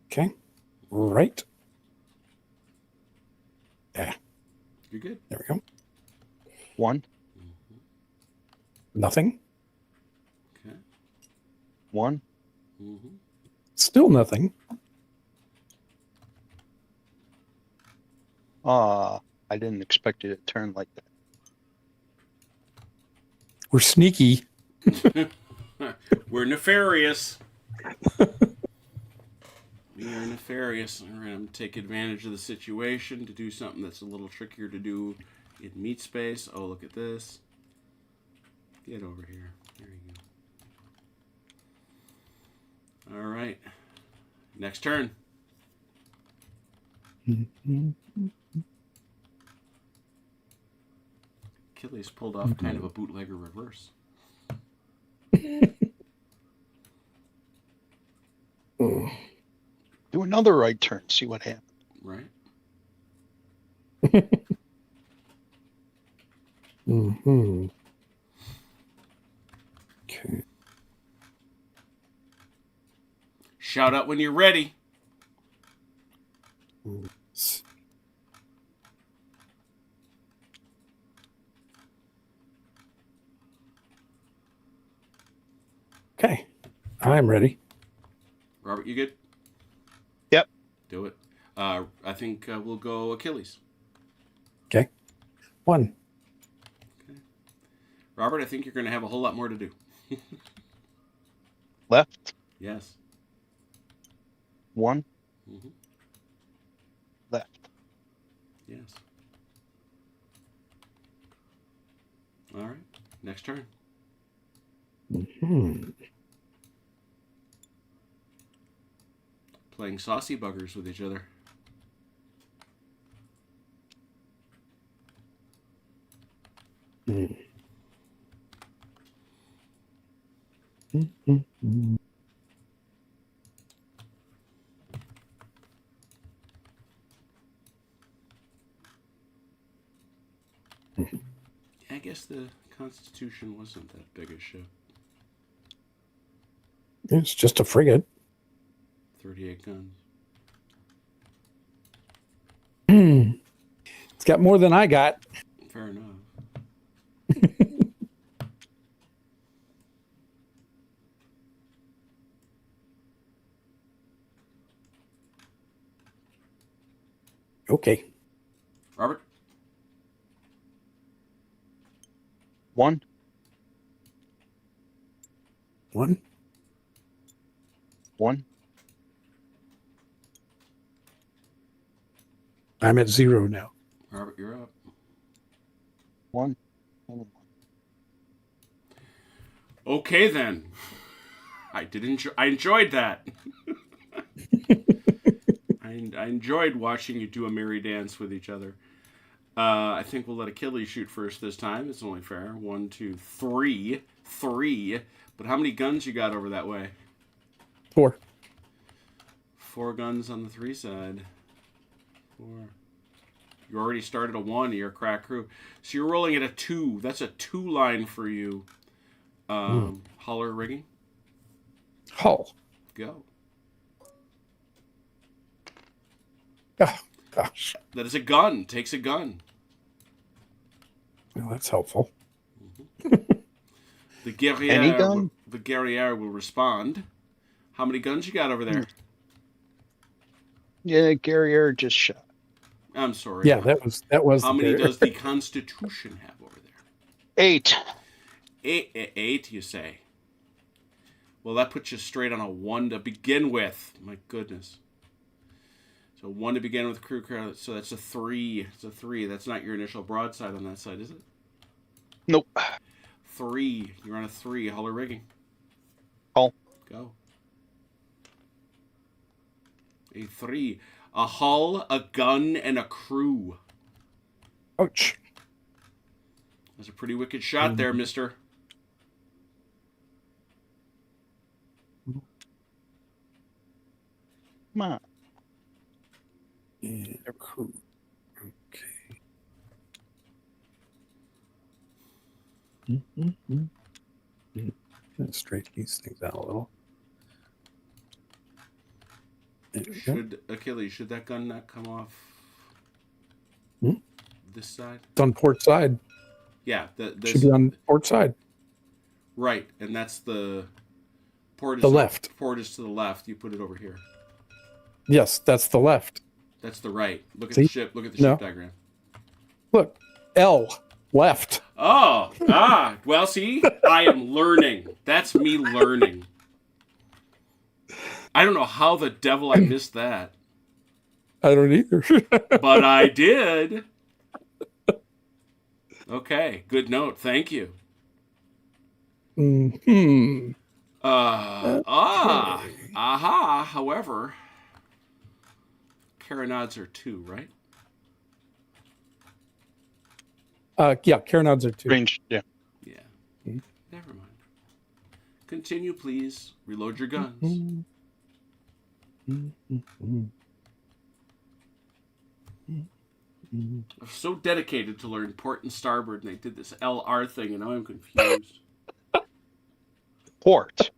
Okay. Right. Yeah. You're good. There we go. One. Nothing. Okay. One. Mm-hmm. Still nothing. I didn't expect it to turn like that. We're sneaky. We're nefarious. We are nefarious. We're going to take advantage of the situation to do something that's a little trickier to do in meat space. Oh, look at this. Get over here. There you go. All right. Next turn. Achilles pulled off kind of a bootlegger reverse. Do another right turn. See what happens. Right? Mm-hmm. Okay. Shout out when you're ready. Okay. I'm ready. Robert, you good? Yep. Do it. I think we'll go Achilles. Okay. One. Robert, I think you're going to have a whole lot more to do. Left. Yes. One. Mm-hmm. Left. Yes. All right. Next turn. Mm-hmm. Playing saucy buggers with each other. Mm. Mm-hmm. I guess the Constitution wasn't that big a ship. It's just a frigate. 38 guns. It's got more than I got. Fair enough. Okay. Robert? 1. 1. 1. I'm at 0 now. Robert, you're up. 1. Okay, then. I enjoyed that. I enjoyed watching you do a merry dance with each other. I think we'll let Achilles shoot first this time. It's only fair. 1, 2, 3. 3. But how many guns you got over that way? 4. 4 guns on the 3 side. 4. You already started a 1. You're a crack crew. So you're rolling at a 2. That's a 2 line for you. Holler rigging. Hull. Go. Oh, gosh. That is a gun. Takes a gun. Well, that's helpful. The guerriere, Any gun? The guerriere will respond. How many guns you got over there? Yeah, Guerriere just shot. I'm sorry. Yeah, that was. How many does the Constitution have over there? 8. 8, you say? Well, that puts you straight on a 1 to begin with. My goodness. So 1 to begin with crew. So that's a 3. It's a 3. That's not your initial broadside on that side, is it? Nope. 3. You're on a 3. Huller rigging. Hull. Go. A 3. A hull, a gun, and a crew. Ouch. That's a pretty wicked shot there, mister. Come on. And a crew. Okay. Let's straighten these things out a little. There we go. Should Achilles, should that gun not come off this side? It's on port side. Yeah, this Should be on port side. right, and that's the port is The left. Port is to the left. You put it over here. Yes, that's the left. That's the right. Look at See? the ship. Look at the No. ship diagram. Look, L, left. Oh, well, see, I am learning. That's me learning. I don't know how the devil I missed that, I don't either. but I did. Okay, good note. Thank you. Hmm. Aha. However, carronades are 2, right? Yeah, carronades are 2. Range. Yeah. Yeah. Hmm. Never mind. Continue, please. Reload your guns. I'm so dedicated to learn port and starboard, and I did this LR thing, and now I'm confused. Port.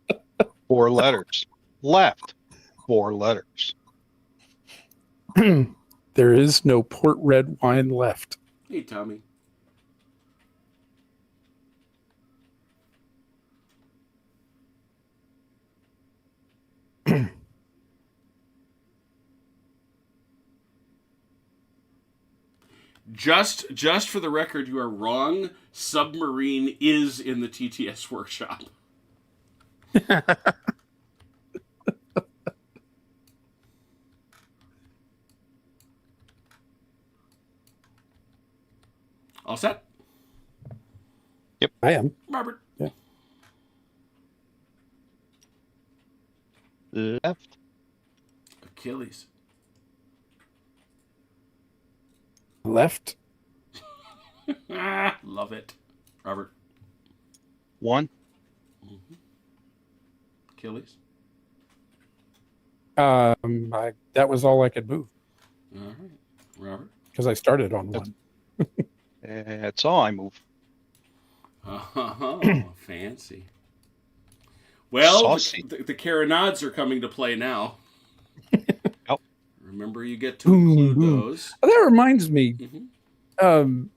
4 letters. Left. 4 letters. There is no port red wine left. Hey, Tommy. Just for the record, you are wrong. Submarine is in the TTS workshop. All set? I am. Robert. Left. Achilles. Left. Love it. Robert. 1. Achilles. That was all I could move All right. Robert. because I started on 1. That's all I move. Oh, fancy. Well, Saucy. the carronades are coming to play now. Yep. Remember, you get to include those. Oh, that reminds me. Mhm.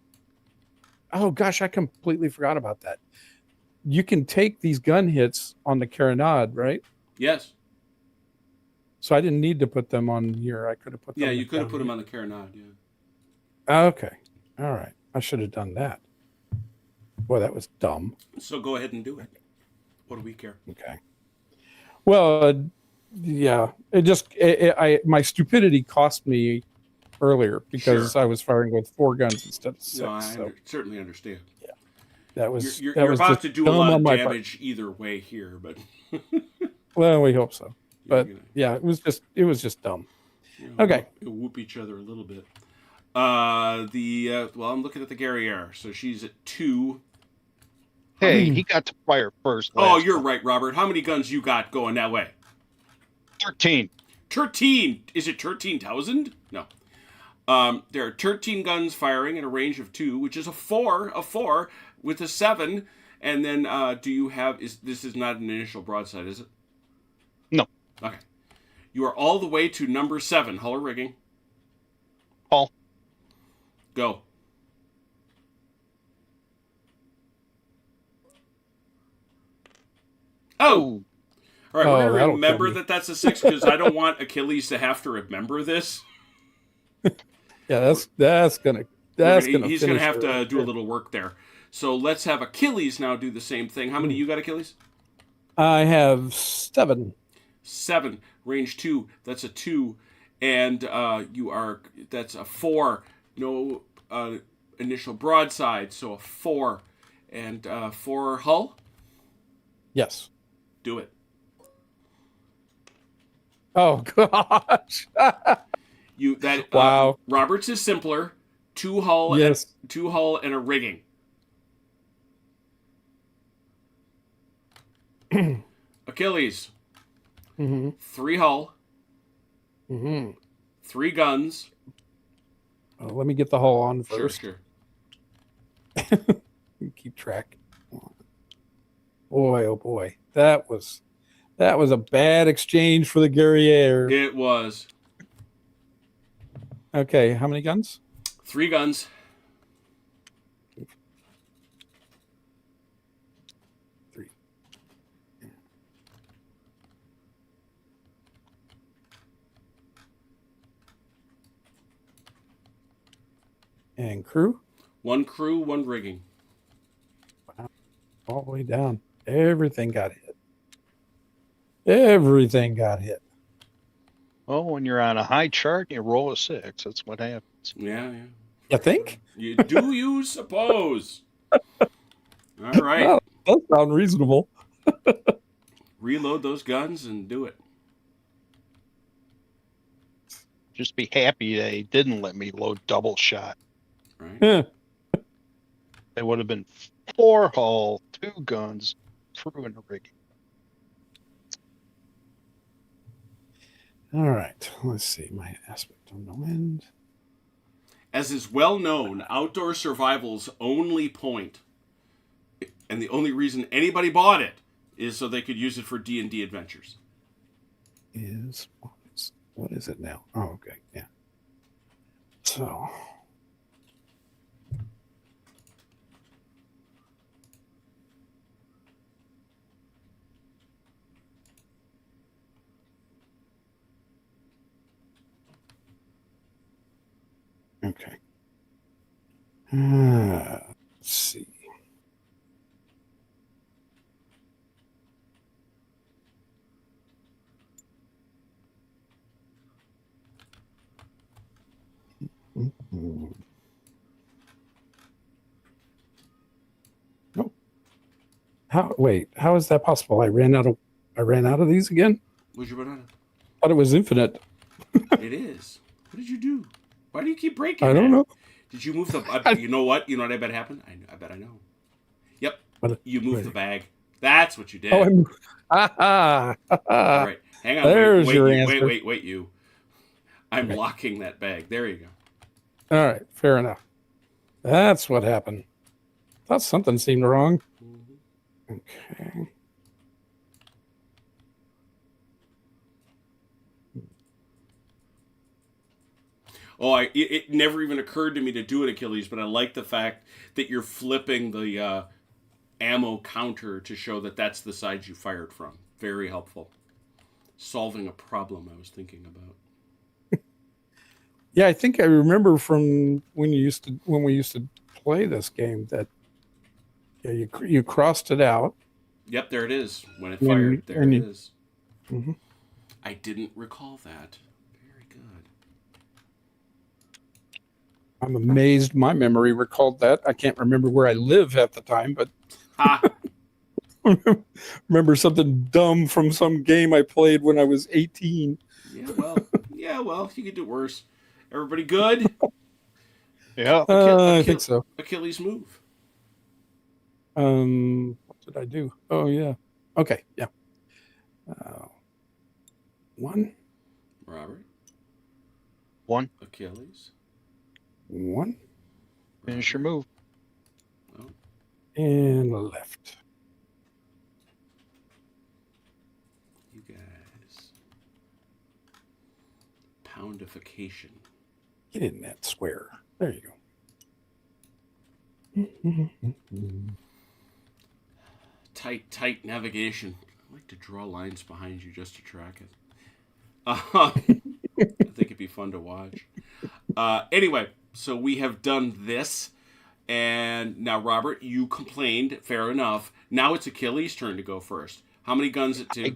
Oh gosh, I completely forgot about that. You can take these gun hits on the carronade, right? Yes. So I didn't need to put them on here. I could have put them. Yeah, you could have down put them here. on the carronade. Yeah. Okay. All right. I should have done that. Boy, that was dumb. So go ahead and do it. What do we care? Okay. Well, yeah. It just my stupidity cost me earlier because Sure. I was firing with 4 guns instead of 6. No, I So certainly understand. that was You're that was about just to do a dumb lot on of my part. damage either way here, but Well, we hope so. But you know, yeah, it was just dumb. you know, Okay. we'll whoop each other a little bit. Well, I'm looking at the Guerriere, so she's at 2. Hey, he got to fire first. Oh, last you're time. right, Robert. How many guns you got going that way? 13. 13. Is it 13,000? No. There are 13 guns firing at a range of 2, which is a 4 with a 7. And then, do you have? This is not an initial broadside, is it? No. Okay. You are all the way to number 7. Hull or rigging? Hull. Go. Oh. All right, Oh, we're that'll gonna kill remember me. that that's a 6 because I don't want Achilles to have to remember this. Yeah, that's gonna He's gonna finish have her to right do a there. little work there. So let's have Achilles now do the same thing. How many you got, Achilles? I have 7. 7. Range 2. That's a 2. And that's a 4. No initial broadside, so a 4. And 4 hull? Yes. Do it. Oh gosh. Wow. Roberts is simpler. 2 hull. Yes. 2 hull and a rigging. Achilles. Mm-hmm. 3 hull. Mm-hmm. 3 guns. Let me get the hull on first. Sure. Keep track. Boy, oh boy, that was a bad exchange for the Guerriere. It was. Okay, how many guns? 3 guns. 3. And crew 1 crew, 1 rigging. all the way down. Everything got hit. Everything got hit. Well, when you're on a high chart and you roll a 6, that's what happens. Yeah. You think? You suppose? All right. Well, that sounds reasonable. Reload those guns and do it. Just be happy they didn't let me load double shot. Right. Yeah. It would have been 4 hull, 2 guns, crew and a rigging. All right. Let's see. My aspect on the wind. As is well known, Outdoor Survival's only point, and the only reason anybody bought it, is so they could use it for D&D adventures. What is it now? Oh, okay. Yeah. So. Okay. Let's see. Mhm. Oh. How is that possible? I ran out of these again? Where's your banana? Thought it was infinite. It is. What did you do? Why do you keep breaking I don't that? know. Did you move you know what? You know what I bet happened? I bet I know. Yep. What? You moved Wait. the bag. That's what you did. Oh, All All right. Hang on. There's wait, your you, answer. Wait, you. I'm Okay. locking that bag. There you go. All right, fair enough. That's what happened. Thought something seemed wrong. Mm-hmm. Okay. It never even occurred to me to do it, Achilles, but I like the fact that you're flipping the ammo counter to show that that's the side you fired from. Very helpful. Solving a problem I was thinking about. Yeah, I think I remember from when we used to play this game that you crossed it out. Yep, there it is. When it fired, there it is. Mm-hmm. I didn't recall that. Very good. I'm amazed my memory recalled that. I can't remember where I live at the time, but Ha! remember something dumb from some game I played when I was 18. Yeah, well, you could do worse. Everybody good? Yeah. I think so. Achilles move. What did I do? Oh, yeah. Okay, yeah. 1, Robert. 1. Achilles. 1, Finish your move. Oh, and left. you guys. Poundification. Get in that square. There you go. Tight navigation. I like to draw lines behind you just to track it. I think it'd be fun to watch. Anyway, so we have done this. And now, Robert, you complained. Fair enough. Now it's Achilles' turn to go first. How many guns at 2?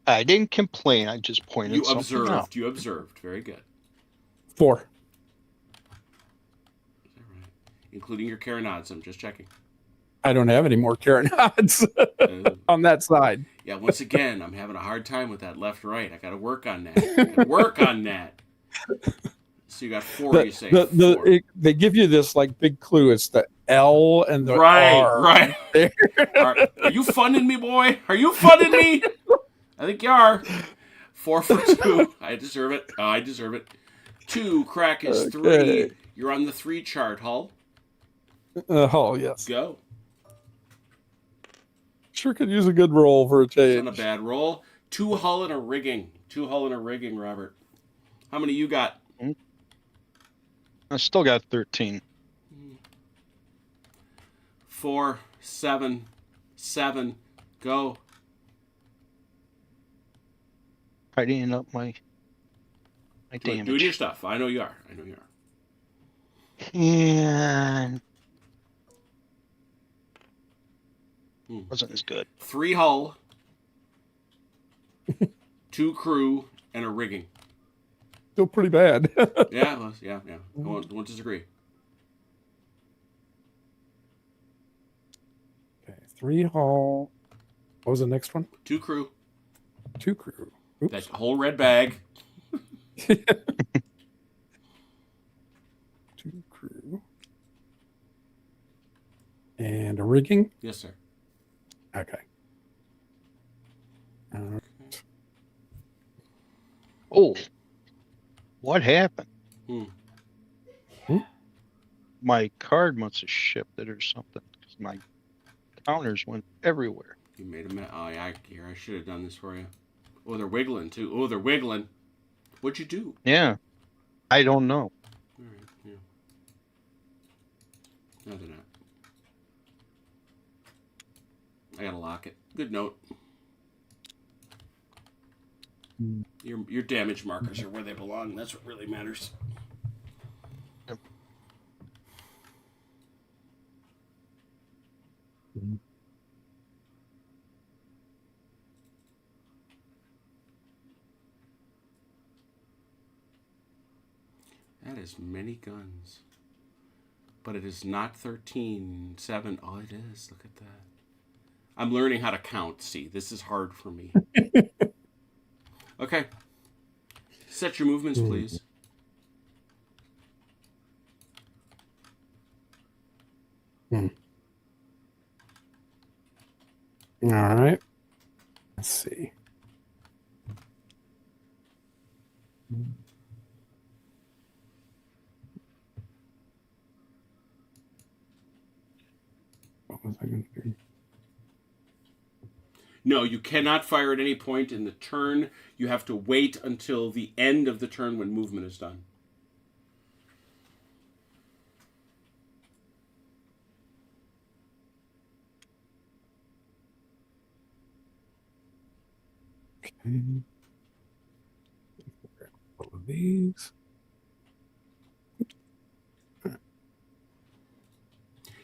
I didn't complain. I just pointed You something observed. out. You observed. Very good. 4. Is that right? Including your carronades. I'm just checking. I don't have any more carronades on that side. Yeah, once again, I'm having a hard time with that left-right. I got to work on that. So you got 4, you say. 4. They give you this like big clue. It's the L and the R. Right. Are you funding me, boy? Are you funding me? I think you are. 4 for 2. I deserve it. I deserve it. 2, crack is 3. Okay. You're on the 3 chart, Hull. Oh, yes. Go. Sure could use a good roll for a It's change. not a bad roll. 2 hull and a rigging. 2 hull and a rigging, Robert. How many you got? I still got 13. 4, 7, 7. Go. Tidying up my damage. Doing your stuff. I know you are. And wasn't as good. 3 hull, 2 crew, and a rigging. Still pretty bad. Yeah. I won't disagree. Okay, 3 hull. What was the next one? 2 crew. 2 crew. Oops. That whole red bag. 2 crew. And a rigging. Yes, sir. Okay. Oh, what happened? Hmm? My card must have shipped it or something. 'Cause my counters went everywhere. You made a mess. Oh, yeah, here, I should have done this for you. Oh, they're wiggling, too. Oh, they're wiggling. What'd you do? Yeah, I don't know. All right, yeah. No, they're not. I gotta lock it. Good note. Your damage markers are where they belong. That's what really matters. Yep. That is many guns. But it is not 13, 7. Oh, it is. Look at that. I'm learning how to count. See, this is hard for me. Okay. Set your movements, please. All right. Let's see. What was I going to do? No, you cannot fire at any point in the turn. You have to wait until the end of the turn when movement is done. Okay. All of these.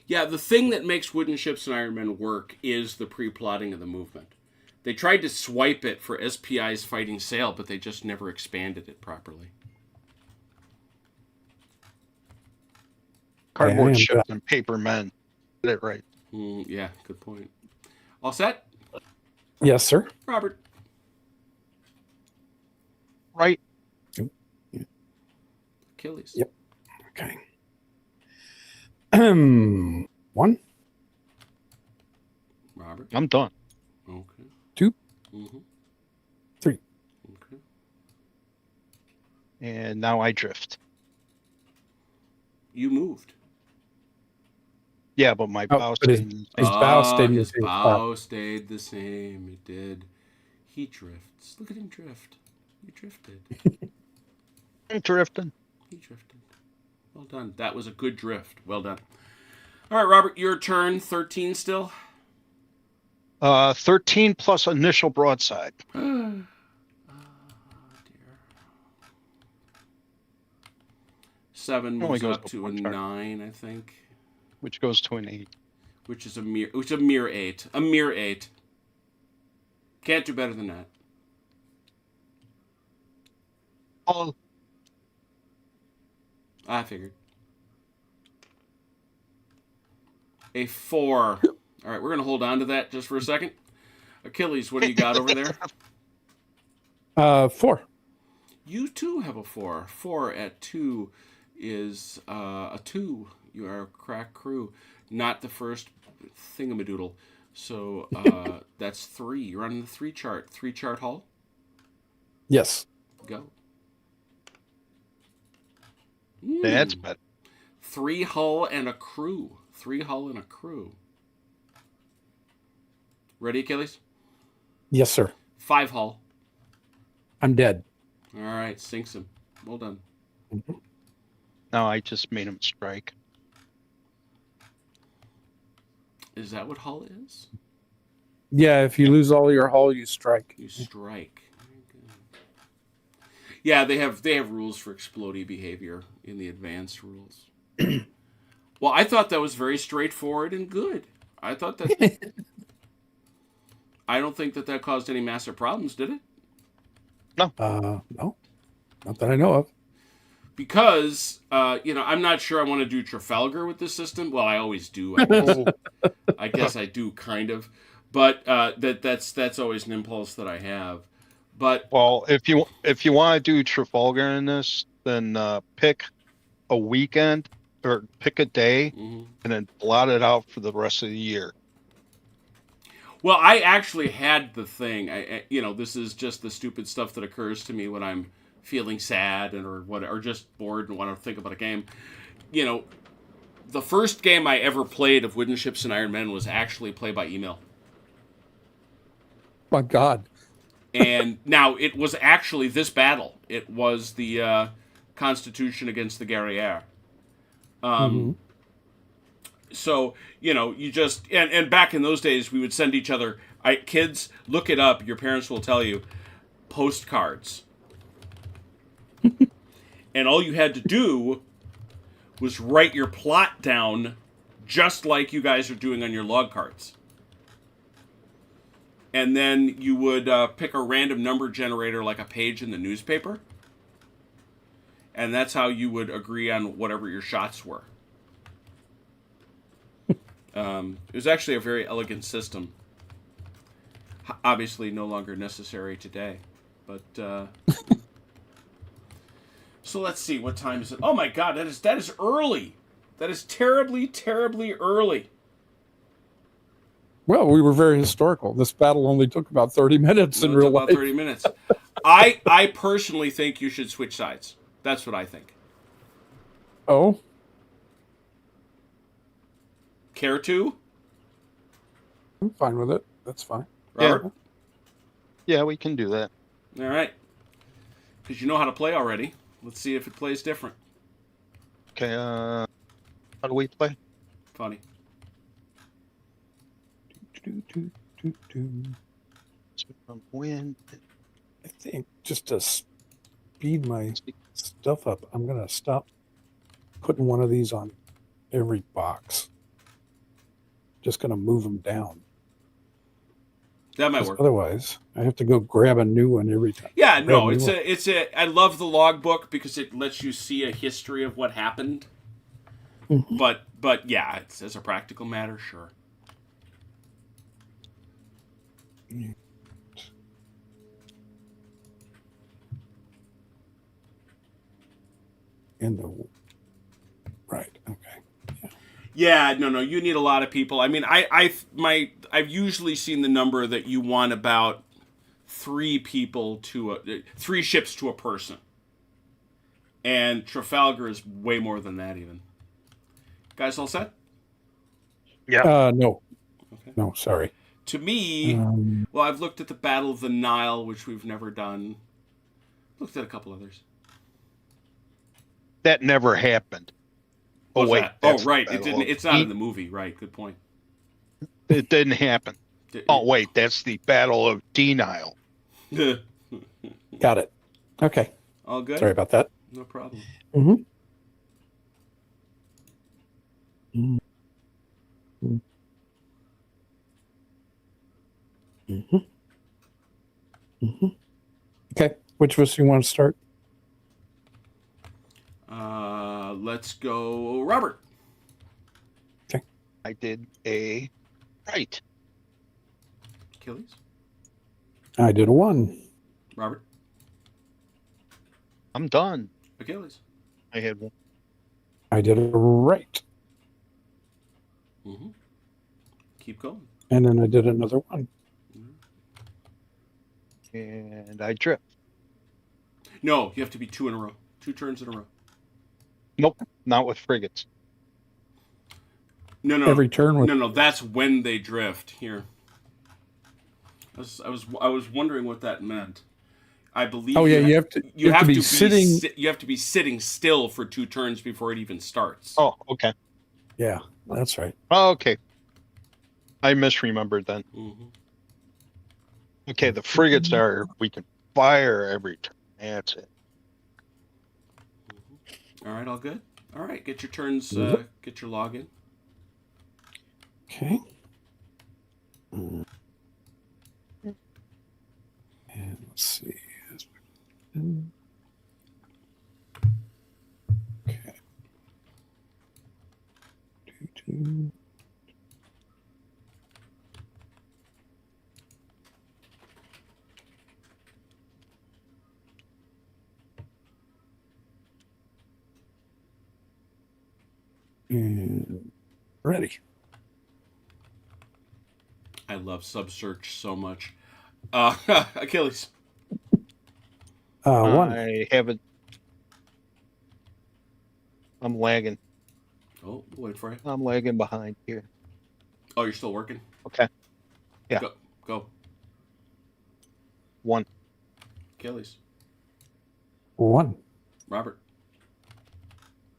Yeah, the thing that makes Wooden Ships and Iron Men work is the pre-plotting of the movement. They tried to swipe it for SPI's Fighting Sail, but they just never expanded it properly. Cardboard am ships and paper men. Get it right. Yeah, good point. All set? Yes, sir. Robert. Right. Achilles. Yep. Okay. One, Robert. I'm done. Okay. 2, Mm-hmm. 3. Okay. And now I drift. You moved. Yeah, but my Oh, bow but his- stayed. His bow stayed in the his same bow stayed the same. It did. He drifts. Look at him drift. He drifted. I'm drifting. He drifted. Well done. That was a good drift. Well done. All right, Robert, your turn. 13 still. 13 plus initial broadside. Oh, dear. 7 Only moves goes up to to a one turn. 9, I think, Which goes to an 8. which is a mere 8. A mere 8. Can't do better than that. Oh, I figured. A 4. All right, we're going to hold on to that just for a second. Achilles, what do you got over there? 4. You too have a 4. 4 at 2 is a 2. You are a crack crew, not the first thingamadoodle. So that's 3. You're on the 3 chart. 3 chart hull. Yes. Go. that's better. 3 hull and a crew. 3 hull and a crew. Ready, Achilles? Yes, sir. 5 hull. I'm dead. All right, sinks him. Well done. No, I just made him strike. Is that what hull is? Yeah, if you lose all your hull, you strike. You strike. Very good. Yeah, they have rules for explodey behavior in the advanced rules. Well, I thought that was very straightforward and good. I thought that. I don't think that caused any massive problems, did it? No, not that I know of. Because I'm not sure I want to do Trafalgar with this system. Well, I always do. I guess. I guess I do kind of, but that's always an impulse that I have. But Well, if you want to do Trafalgar in this, then pick a weekend or pick a day mhm. and then blot it out for the rest of the year. Well, I actually had the thing. This is just the stupid stuff that occurs to me when I'm feeling sad or just bored and want to think about a game. The first game I ever played of Wooden Ships and Iron Men was actually play by email. My God. And now it was actually this battle. It was the Constitution against the Guerriere. So, you just, and back in those days, we would send each other, kids, look it up, your parents will tell you, postcards. And all you had to do was write your plot down just like you guys are doing on your log cards. And then you would pick a random number generator like a page in the newspaper. And that's how you would agree on whatever your shots were. It was actually a very elegant system. Obviously no longer necessary today. But, so let's see, what time is it? Oh my God, that is early. That is terribly, terribly early. Well, we were very historical. This battle only took about 30 minutes in No, it real took life. about 30 minutes. I personally think you should switch sides. That's what I think. Oh, Care to? I'm fine with it. That's fine. Robert? Yeah, we can do that. All right. Because you know how to play already. Let's see if it plays different. Okay, how do we play? Funny. Do, do, do, do. Win. I think just to speed my stuff up, I'm gonna stop putting one of these on every box. Just gonna move them down. That might 'Cause work. otherwise, I have to go grab a new one every time. Yeah, Grab no, a new it's one. a. I love the logbook because it lets you see a history of what happened. Mhm. But yeah, it's as a practical matter, sure. In the right, okay. Yeah, no, you need a lot of people. I mean, I've usually seen the number that you want about 3 ships to a person, and Trafalgar is way more than that even. Guys, all set? No, Okay. no, sorry. To me, Um, well, I've looked at the Battle of the Nile, which we've never done. Looked at a couple others. That never happened. Oh What's wait, that? Oh, that's the right. It Battle didn't. of It's not in D- the movie, right? Good point. It didn't happen. Oh wait, that's the Battle of Denial. got it. Okay, All good. sorry about that. No problem. Mm-hmm. Mm-hmm. Mm-hmm. Mm-hmm. Okay, which of us you want to start? Let's go, Robert. I did a right. Achilles. I did a 1. Robert. I'm done. Achilles. I had one. I did a right. Mm-hmm. Keep going. And then I did another 1. And I drift. No, you have to be 2 in a row. 2 turns in a row. Nope, not with frigates. No. Every turn with No. That's when they drift. Here. I was wondering what that meant. I believe. Oh yeah, you have to be sitting. You have to be sitting still for 2 turns before it even starts. Oh, okay. Yeah, that's right. Oh, okay. I misremembered then. Mm-hmm. Okay, the frigates are we can fire every turn. That's it. All right, all good. All right, get your turns. Yep. Get your login. Okay. And let's see. Okay. Doo-doo. And ready. I love SubSearch so much. Achilles. 1. I haven't. I'm lagging. Oh, wait for it. I'm lagging behind here. Oh, you're still working? Okay. Yeah. Go. 1. Achilles. 1. Robert.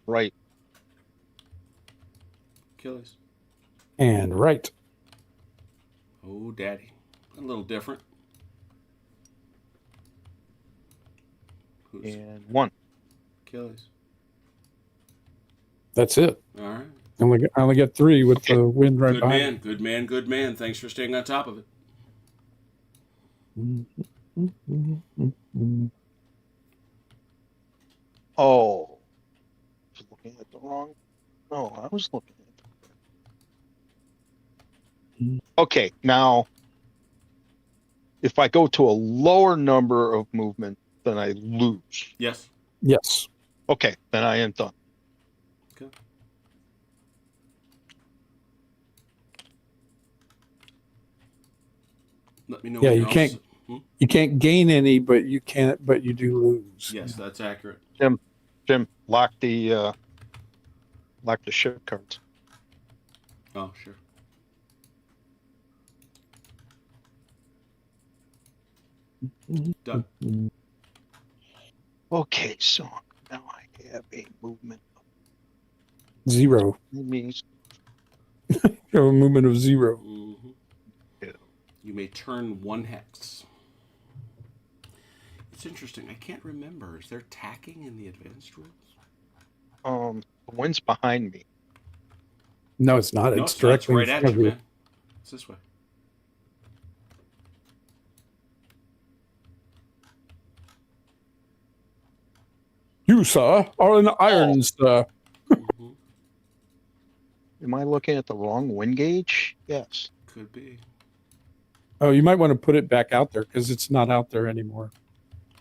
Right. Achilles. And right. Oh, daddy. A little different. Who's And 1. Achilles? That's it. All right. I only get 3 with Okay. the wind right Good behind. man. Good man. Good man. Thanks for staying on top of it. Oh. I was looking at the wrong. No, I was looking at the. Okay, now if I go to a lower number of movement, then I lose. Yes. Yes. Okay, then I am done. Okay. Let me know. Yeah, when you you're all can't- set. You can't gain any, but you do lose. Yes, that's accurate. Jim, lock the ship cards. Oh, sure. Done. Okay, so now I have a movement. 0. Enemies. You have a movement of 0. Mm-hmm. Yeah. You may turn 1 hex. That's interesting. I can't remember. Is there tacking in the advanced rules? The wind's behind me. No, it's not. No, It's it's not. It's directly right in at front you, of you. man. It's this way. You, sir, are in irons, sir. Mhm. Am I looking at the wrong wind gauge? Yes. Could be. Oh, you might want to put it back out there because it's not out there anymore.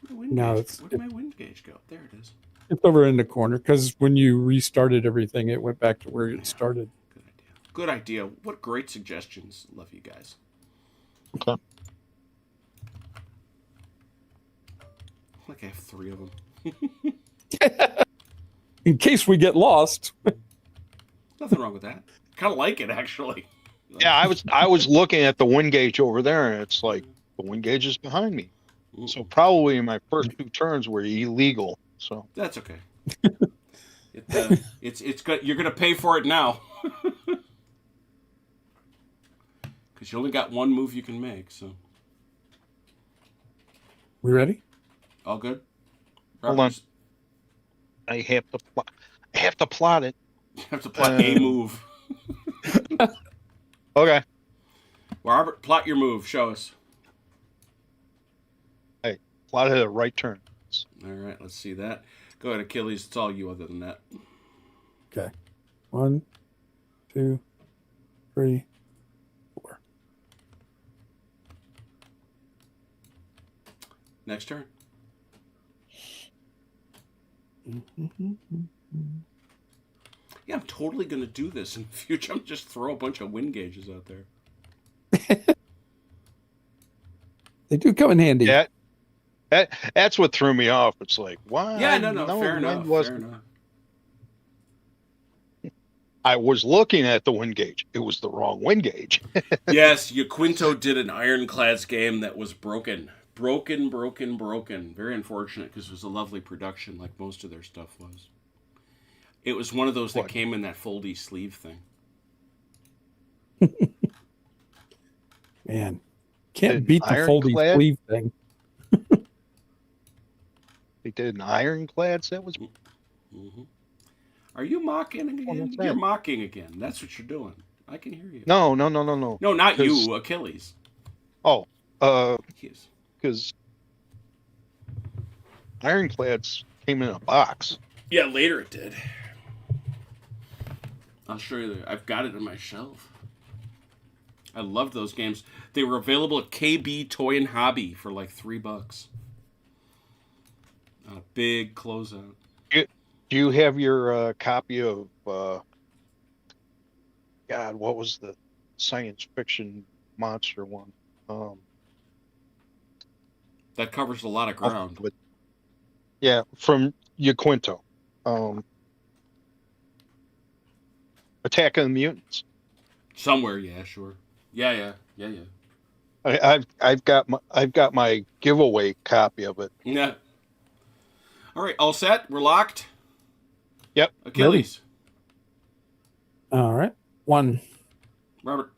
Where'd my wind No, gauge- it's- Where'd my wind gauge go? There it is. It's over in the corner because when you restarted everything, it went back to where it started. Good idea. Good idea. What great suggestions. Love you guys. Okay. Like I have 3 of them. In case we get lost. Nothing wrong with that. Kind of like it, actually. Yeah, I was looking at the wind gauge over there, and it's like the wind gauge is behind me. So probably my first 2 turns were illegal. So That's okay. It's good. You're gonna pay for it now. Because you only got 1 move you can make. So We ready? all good. Hold on. Robert's- I have to plot it. You have to plot a move. Okay. Robert, plot your move. Show us. Plotted a right turn. All right, let's see that. Go ahead, Achilles. It's all you other than that. Okay. 1, 2, 3, 4. Next turn. Yeah, I'm totally going to do this in the future. I'm just throw a bunch of wind gauges out there. They do come in handy. Yeah. That's what threw me off. It's like, why? Yeah, no, fair wind enough. Fair wasn't- enough. I was looking at the wind gauge. It was the wrong wind gauge. Yes, Yaquinto did an Ironclads game that was broken. Broken. Very unfortunate because it was a lovely production like most of their stuff was. It was one of those that What? came in that foldy sleeve thing. Man, can't Did beat the foldy Ironclad? sleeve thing. They did an ironclads. That was Hmm. Are you mocking again? what's You're that? mocking again. That's what you're doing. I can hear you. no. No, not 'Cause- you, Achilles. Oh, Yes. because ironclads came in a box. Yeah, later it did. I'll show you. I've got it on my shelf. I love those games. They were available at KB Toy and Hobby for like $3. A big closeout. Do you have your copy of God? What was the science fiction monster one? That covers a lot of ground. But yeah, from Yaquinto. Attack of the Mutants. Somewhere, yeah, sure. Yeah. I've got my giveaway copy of it. Yeah. All right, all set. We're locked. Yep. Achilles. All right. 1, Robert.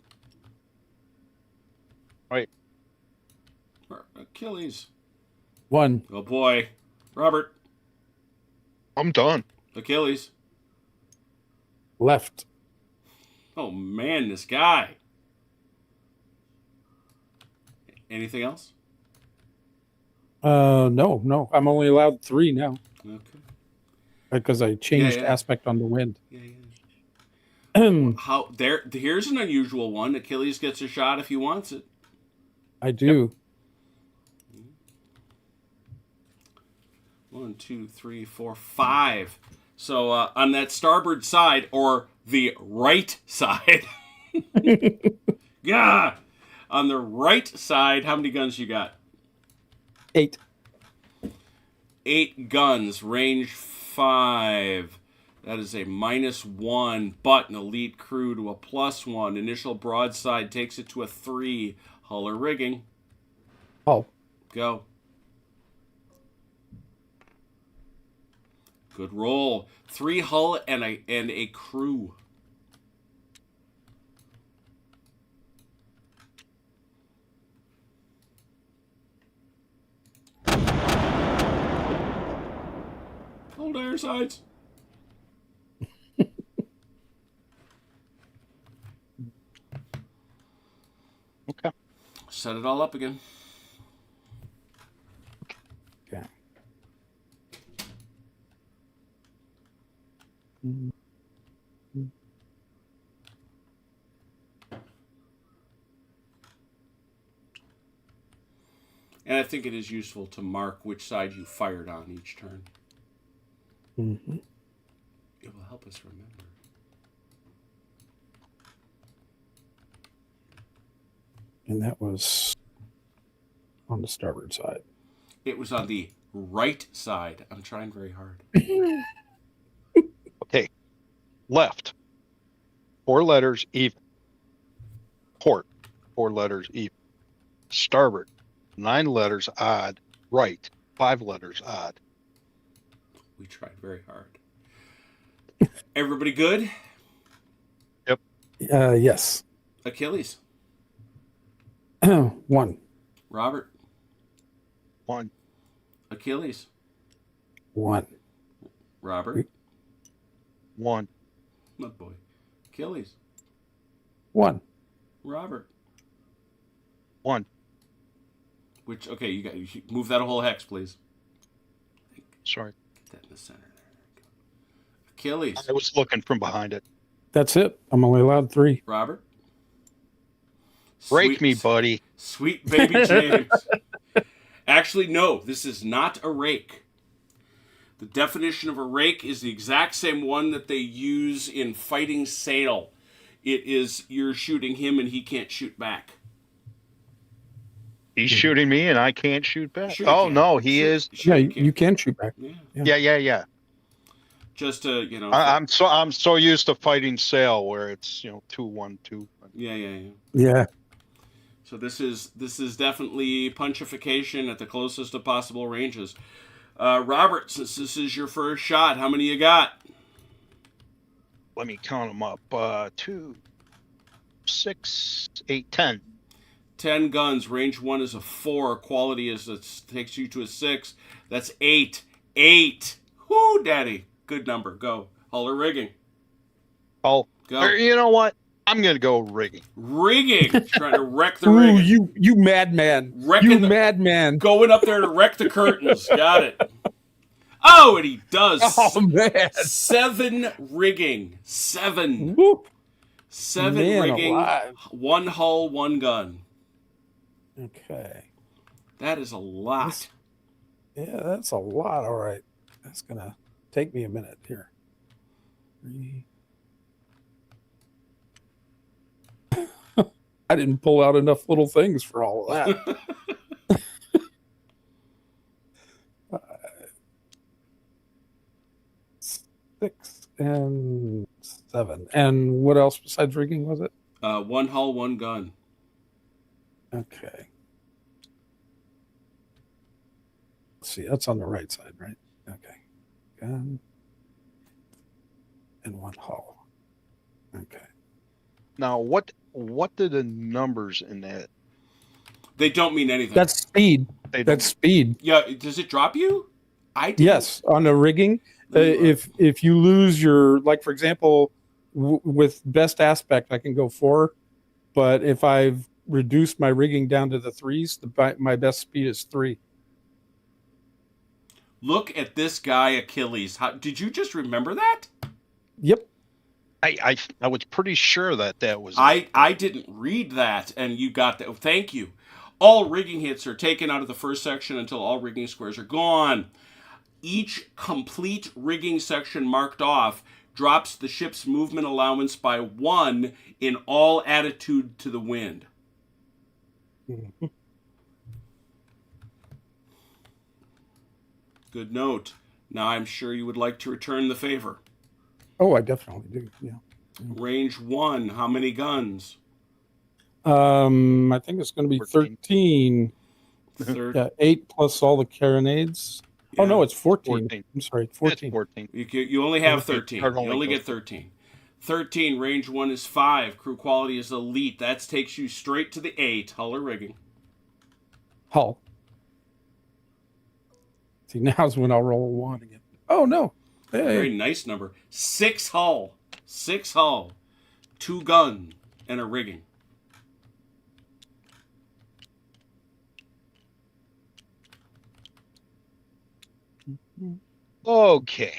Right. Achilles. 1. Oh boy. Robert. I'm done. Achilles. Left. Oh man, this guy. Anything else? No. I'm only allowed 3 now Okay. because I changed Yeah. aspect on the wind. Yeah. I How there? Here's an unusual one. Achilles gets a shot if he wants it. do. 1, 2, 3, 4, 5. So on that starboard side or the right side. Yeah. On the right side, how many guns you got? 8. 8 guns, range 5. That is a -1, but an elite crew to a +1. Initial broadside takes it to a 3. Hull or rigging. Oh, Go. Good roll. 3 hull and a crew. Old Ironsides. Okay. Set it all up again. Okay. Mm. And I think it is useful to mark which side you fired on each turn. Mm-hmm. It will help us remember. And that was on the starboard side. It was on the right side. I'm trying very hard. Okay. Left. 4 letters even. Port. 4 letters even. Starboard. 9 letters odd. Right. 5 letters odd. We tried very hard. Everybody good? Yes. Achilles. 1. Robert. 1. Achilles. 1. Robert. 1. Oh boy. Achilles. 1. Robert. 1. Which, okay, you move that a whole hex, please. Sorry. Get that in the center there. Achilles. I was looking from behind it. That's it. I'm only allowed 3. Robert. Break me, buddy. Sweet baby James. Actually, no, this is not a rake. The definition of a rake is the exact same one that they use in Fighting Sail. It is you're shooting him and he can't shoot back. He's shooting me and I can't shoot back. Sure you Oh can. no, he Sure- is. sure Yeah, you can. you can shoot back. Yeah. Yeah. Just to, I'm so used to Fighting Sail where it's 2-1-2. Yeah. Yeah. So this is definitely punchification at the closest of possible ranges. Robert, since this is your first shot, how many you got? Let me count them up. 2, 6, 8, 10. 10 guns. Range 1 is a 4. Quality is takes you to a 6. That's 8. 8. Whoo, daddy. Good number. Go. Hull or rigging? Oh, Go. or you know what? I'm gonna go rigging. Rigging. Trying to wreck the Ooh, rigging. you madman. Wrecking You the- madman. Going up there to wreck the curtains. Got it. Oh, and he does. Oh, man. 7 rigging. 7. Whoop. 7 Man rigging. alive. 1 hull, 1 gun. Okay. That is a lot. Yeah, that's a lot. All right. That's going to take me a minute here. 3. I didn't pull out enough little things for all of that. 5, 6, and 7. And what else besides rigging was it? 1 hull, 1 gun. Okay. Let's see, that's on the right side, right? Okay. Gun. And 1 hull. Okay. Now, what do the numbers in that? They don't mean anything. That's speed. They That's speed. Yeah, does it drop you? I didn't. Yes, on the rigging. If you lose your, like for example, with best aspect, I can go 4, but if I've reduced my rigging down to the 3s, my best speed is 3. Look at this guy, Achilles. Did you just remember that? Yep. I was pretty sure that was. I didn't read that, and you got that. Thank you. All rigging hits are taken out of the first section until all rigging squares are gone. Each complete rigging section marked off drops the ship's movement allowance by 1 in all attitude to the wind. Mhm. Good note. Now I'm sure you would like to return the favor. Oh, I definitely do. Yeah. Range 1, how many guns? I think it's going to be 13. 13. Third. Yeah, 8 plus all the carronades. Oh, no, it's 14. 14. I'm sorry, It's 14. 14. You only have 13. Or You only goes get 13. 13, range 1 is 5. Crew quality is elite. That takes you straight to the 8. Hull or rigging? Hull. See, now's when I'll roll a 1 again. Oh, no. Very nice number. 6 hull. 6 hull. 2 gun and a rigging. Okay.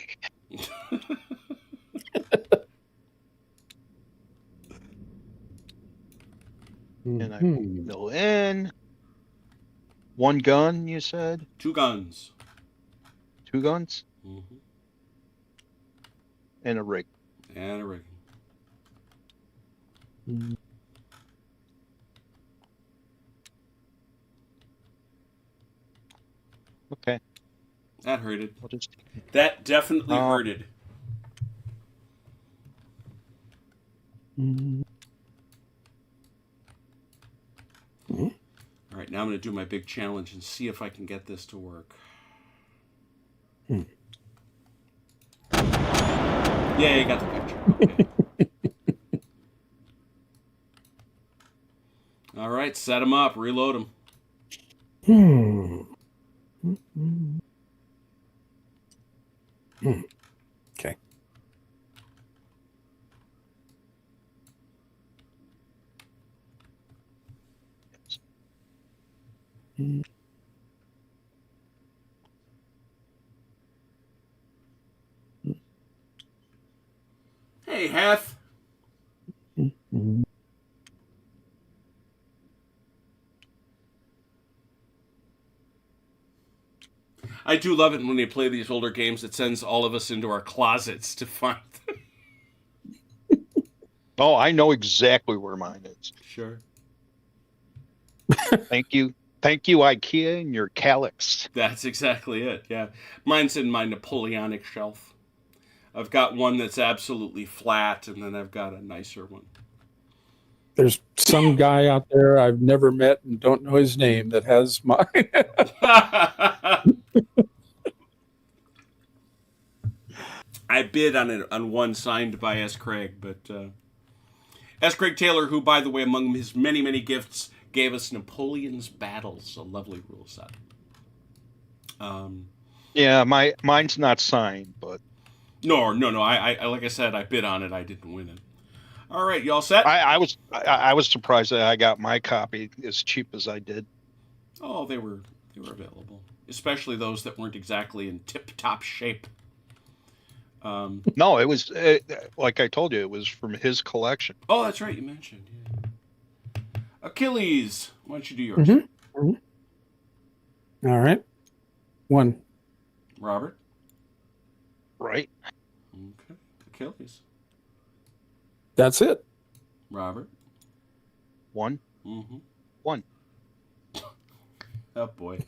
And I go in. 1 gun, you said? 2 guns. 2 guns? Mm-hmm. And a rig. And a rigging. Okay. That hurted. I'll just... That definitely hurted. All right, now I'm going to do my big challenge and see if I can get this to work. Yeah, you got the picture. Okay. All right, set them up, reload them. Okay. Hey, Hef. I do love it when they play these older games. It sends all of us into our closets to find them. Oh, I know exactly where mine is. Sure. Thank you. Thank you, IKEA, and your Calyx. That's exactly it, yeah. Mine's in my Napoleonic shelf. I've got one that's absolutely flat, and then I've got a nicer one. There's some guy out there I've never met and don't know his name that has mine. I bid on one signed by S. Craig, but S. Craig Taylor, who, by the way, among his many, many gifts, gave us Napoleon's Battles, a lovely rule set. Yeah, mine's not signed, but No. I like I said, I bid on it. I didn't win it. All right, you all set? I was surprised that I got my copy as cheap as I did. Oh, they were available, especially those that weren't exactly in tip-top shape. No, it was like I told you, it was from his collection. Oh, that's right, you mentioned. Yeah. Achilles, why don't you do yours? All right. 1. Robert. Right. Okay. Achilles. That's it. Robert. 1. Mm-hmm. 1. Oh boy.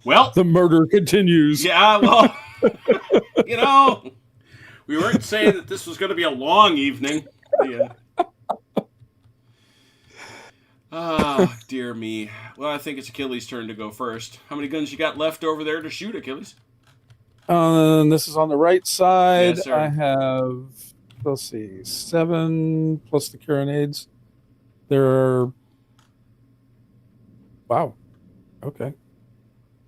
Well, The murder continues. yeah. Well, you know, we weren't saying that this was going to be a long evening. Yeah. Ah, dear me. Well, I think it's Achilles' turn to go first. How many guns you got left over there to shoot, Achilles? This is on the right side. Yes, sir. I have, let's see, 7 plus the carronades. There are, wow. Okay.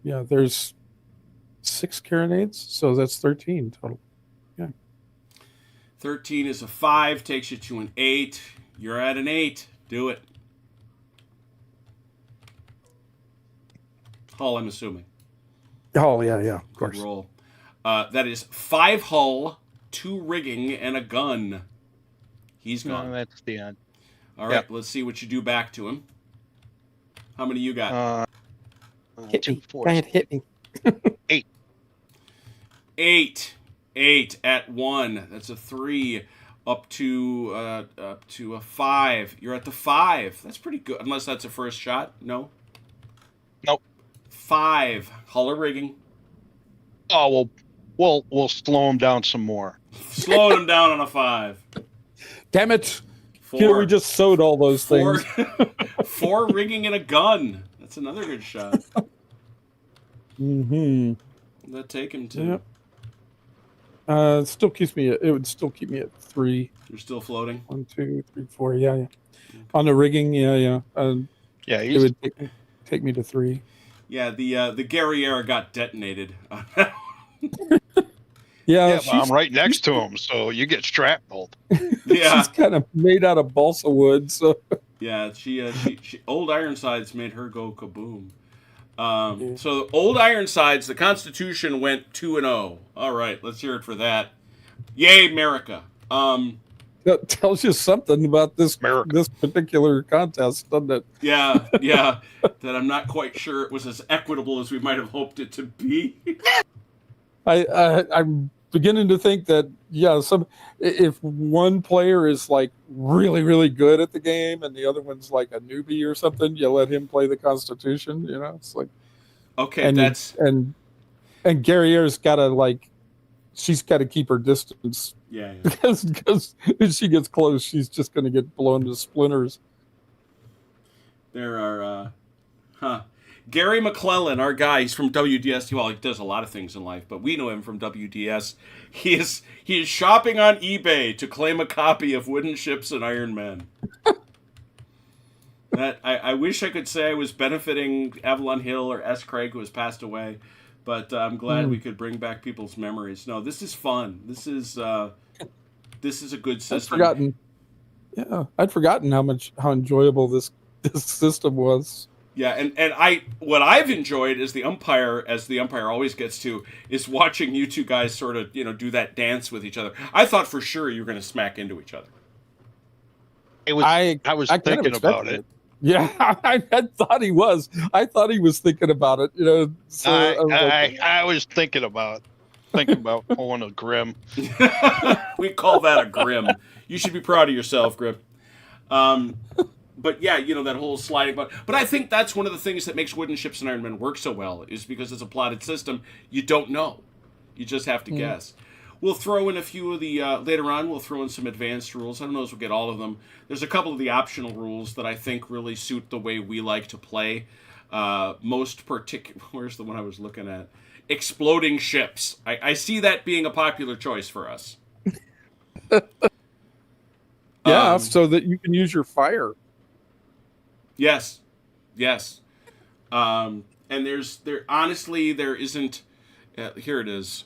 Yeah, there's 6 carronades, so that's 13 total. Yeah. 13 is a 5, takes you to an 8. You're at an 8. Do it. Hull, I'm assuming. Oh, yeah, of Good course. roll. That is 5 hull, 2 rigging, and a gun. He's gone. No, that's the end. All right, let's see what you do back to him. How many you got? Hit 2 me. 4. Go ahead, hit me. 8. 8 at 1. That's a 3 up to a 5. You're at the 5. That's pretty good, unless that's a first shot. No. Nope. 5 hull or rigging. Oh well, we'll slow him down some more. Slowing him down on a 5. Damn it. 4. Here we just sewed all those 4, things. 4 rigging and a gun. That's another good shot. Mm-hmm. What'd that take him to? Yep. It still keeps me. It would still keep me at 3. You're still floating? 1, 2, 3, 4. Yeah. On the rigging, yeah. Yeah, It he's, would take me to 3. Yeah, the Guerriere got detonated. Yeah, but I'm right next to him, so you get shrapnelled. Yeah. she's kind of made out of balsa wood. So Yeah, she Old Ironsides made her go kaboom. So Old Ironsides, the Constitution went 2-0. All right, let's hear it for that. Yay, America. that tells you something about America. this particular contest, doesn't it? Yeah, that I'm not quite sure it was as equitable as we might have hoped it to be. I'm beginning to think that if one player is like really really good at the game and the other one's like a newbie or something, you let him play the Constitution. It's like Okay, and that's and Guerriere's got to she's got to keep her distance yeah. because if she gets close, she's just going to get blown to splinters. There are Gary McClellan, our guy. He's from WDS. Well, he does a lot of things in life, but we know him from WDS. He is shopping on eBay to claim a copy of Wooden Ships and Iron Men. That I wish I could say I was benefiting Avalon Hill or S. Craig, who has passed away, but I'm glad we could bring back people's memories. No, this is fun. This is a good system. I'd forgotten how enjoyable this system was. Yeah, and what I've enjoyed is the umpire, as the umpire always gets to, is watching you two guys sort of do that dance with each other. I thought for sure you were going to smack into each other. I was thinking about it. Yeah, I thought he was. I thought he was thinking about it. So I was thinking about pulling a Grim. We call that a Grim. You should be proud of yourself, Grim. But yeah, that whole sliding button. But I think that's one of the things that makes Wooden Ships and Iron Men work so well, is because it's a plotted system. You don't know. You just have to guess. We'll throw in a few of the, later on, we'll throw in some advanced rules. I don't know if we'll get all of them. There's a couple of the optional rules that I think really suit the way we like to play. Most particular, where's the one I was looking at? Exploding ships. I see that being a popular choice for us. Yeah, so that you can use your fire. Yes. And honestly, there isn't, here it is.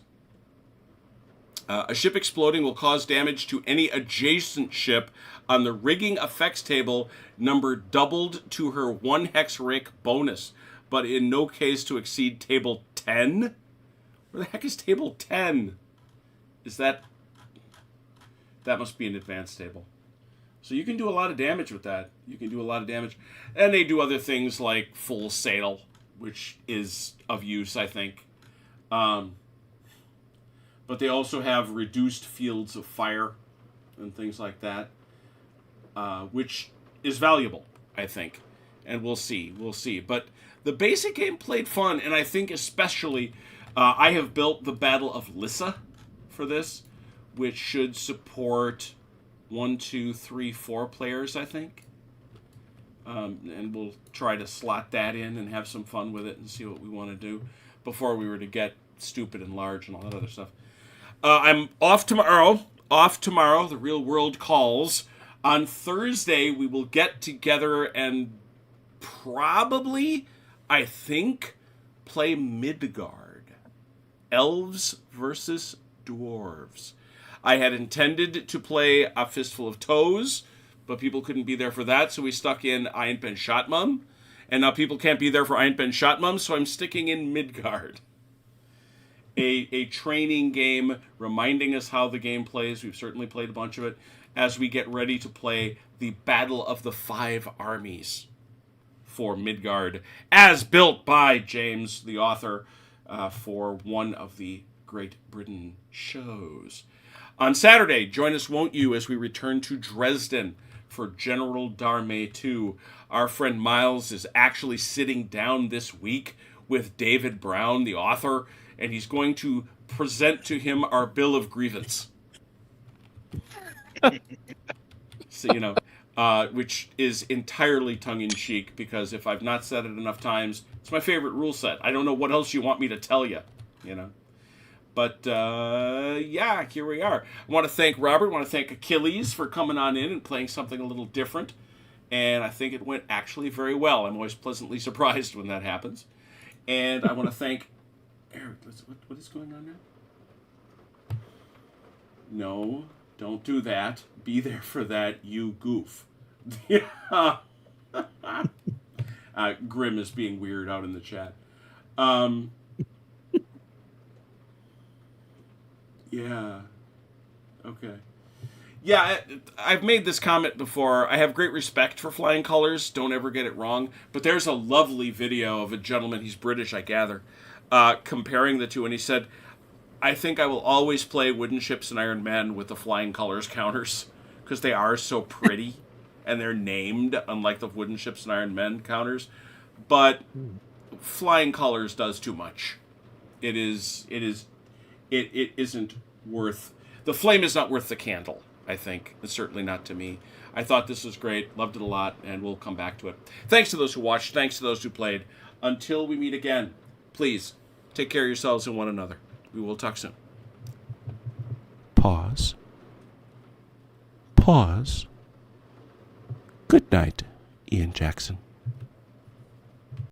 A ship exploding will cause damage to any adjacent ship on the rigging effects table, number doubled to her 1 hex rank bonus, but in no case to exceed table 10? Where the heck is table 10? Is that must be an advanced table. So you can do a lot of damage with that. And they do other things like full sail, which is of use, I think. But they also have reduced fields of fire and things like that, which is valuable, I think. And we'll see. But the basic game played fun, and I think especially I have built the Battle of Lissa for this, which should support 1, 2, 3, 4 players, I think. And we'll try to slot that in and have some fun with it and see what we want to do before we were to get stupid and large and all that other stuff. I'm off tomorrow. The real world calls. On Thursday, we will get together and probably, I think, play Midgard. Elves versus dwarves. I had intended to play A Fistful of Toes, but people couldn't be there for that, so we stuck in Ein Ben Shatmum. And now people can't be there for Ein Ben Shatmum, so I'm sticking in Midgard. A training game reminding us how the game plays. We've certainly played a bunch of it as we get ready to play the Battle of the 5 Armies for Midgard, as built by James, the author, for one of the Great Britain shows. On Saturday, join us, won't you, as we return to Dresden for General Darmé 2. Our friend Miles is actually sitting down this week with David Brown, the author, and he's going to present to him our Bill of Grievance. So, which is entirely tongue-in-cheek, because if I've not said it enough times, it's my favorite rule set. I don't know what else you want me to tell you, But, yeah, here we are. I want to thank Robert. I want to thank Achilles for coming on in and playing something a little different. And I think it went actually very well. I'm always pleasantly surprised when that happens. And I want to thank... Eric, what is going on now? No, don't do that. Be there for that, you goof. Yeah. Grim is being weird out in the chat. Yeah. Okay. Yeah, I've made this comment before. I have great respect for flying colors. Don't ever get it wrong. But there's a lovely video of a gentleman, he's British, I gather, comparing the two. And he said, I think I will always play Wooden Ships and Iron Men with the flying colors counters because they are so pretty and they're named, unlike the Wooden Ships and Iron Men counters. But flying colors does too much. It isn't worth, the flame is not worth the candle, I think. It's certainly not to me. I thought this was great, loved it a lot, and we'll come back to it. Thanks to those who watched, thanks to those who played. Until we meet again, please take care of yourselves and one another. We will talk soon. Pause. Pause. Good night, Ian Jackson.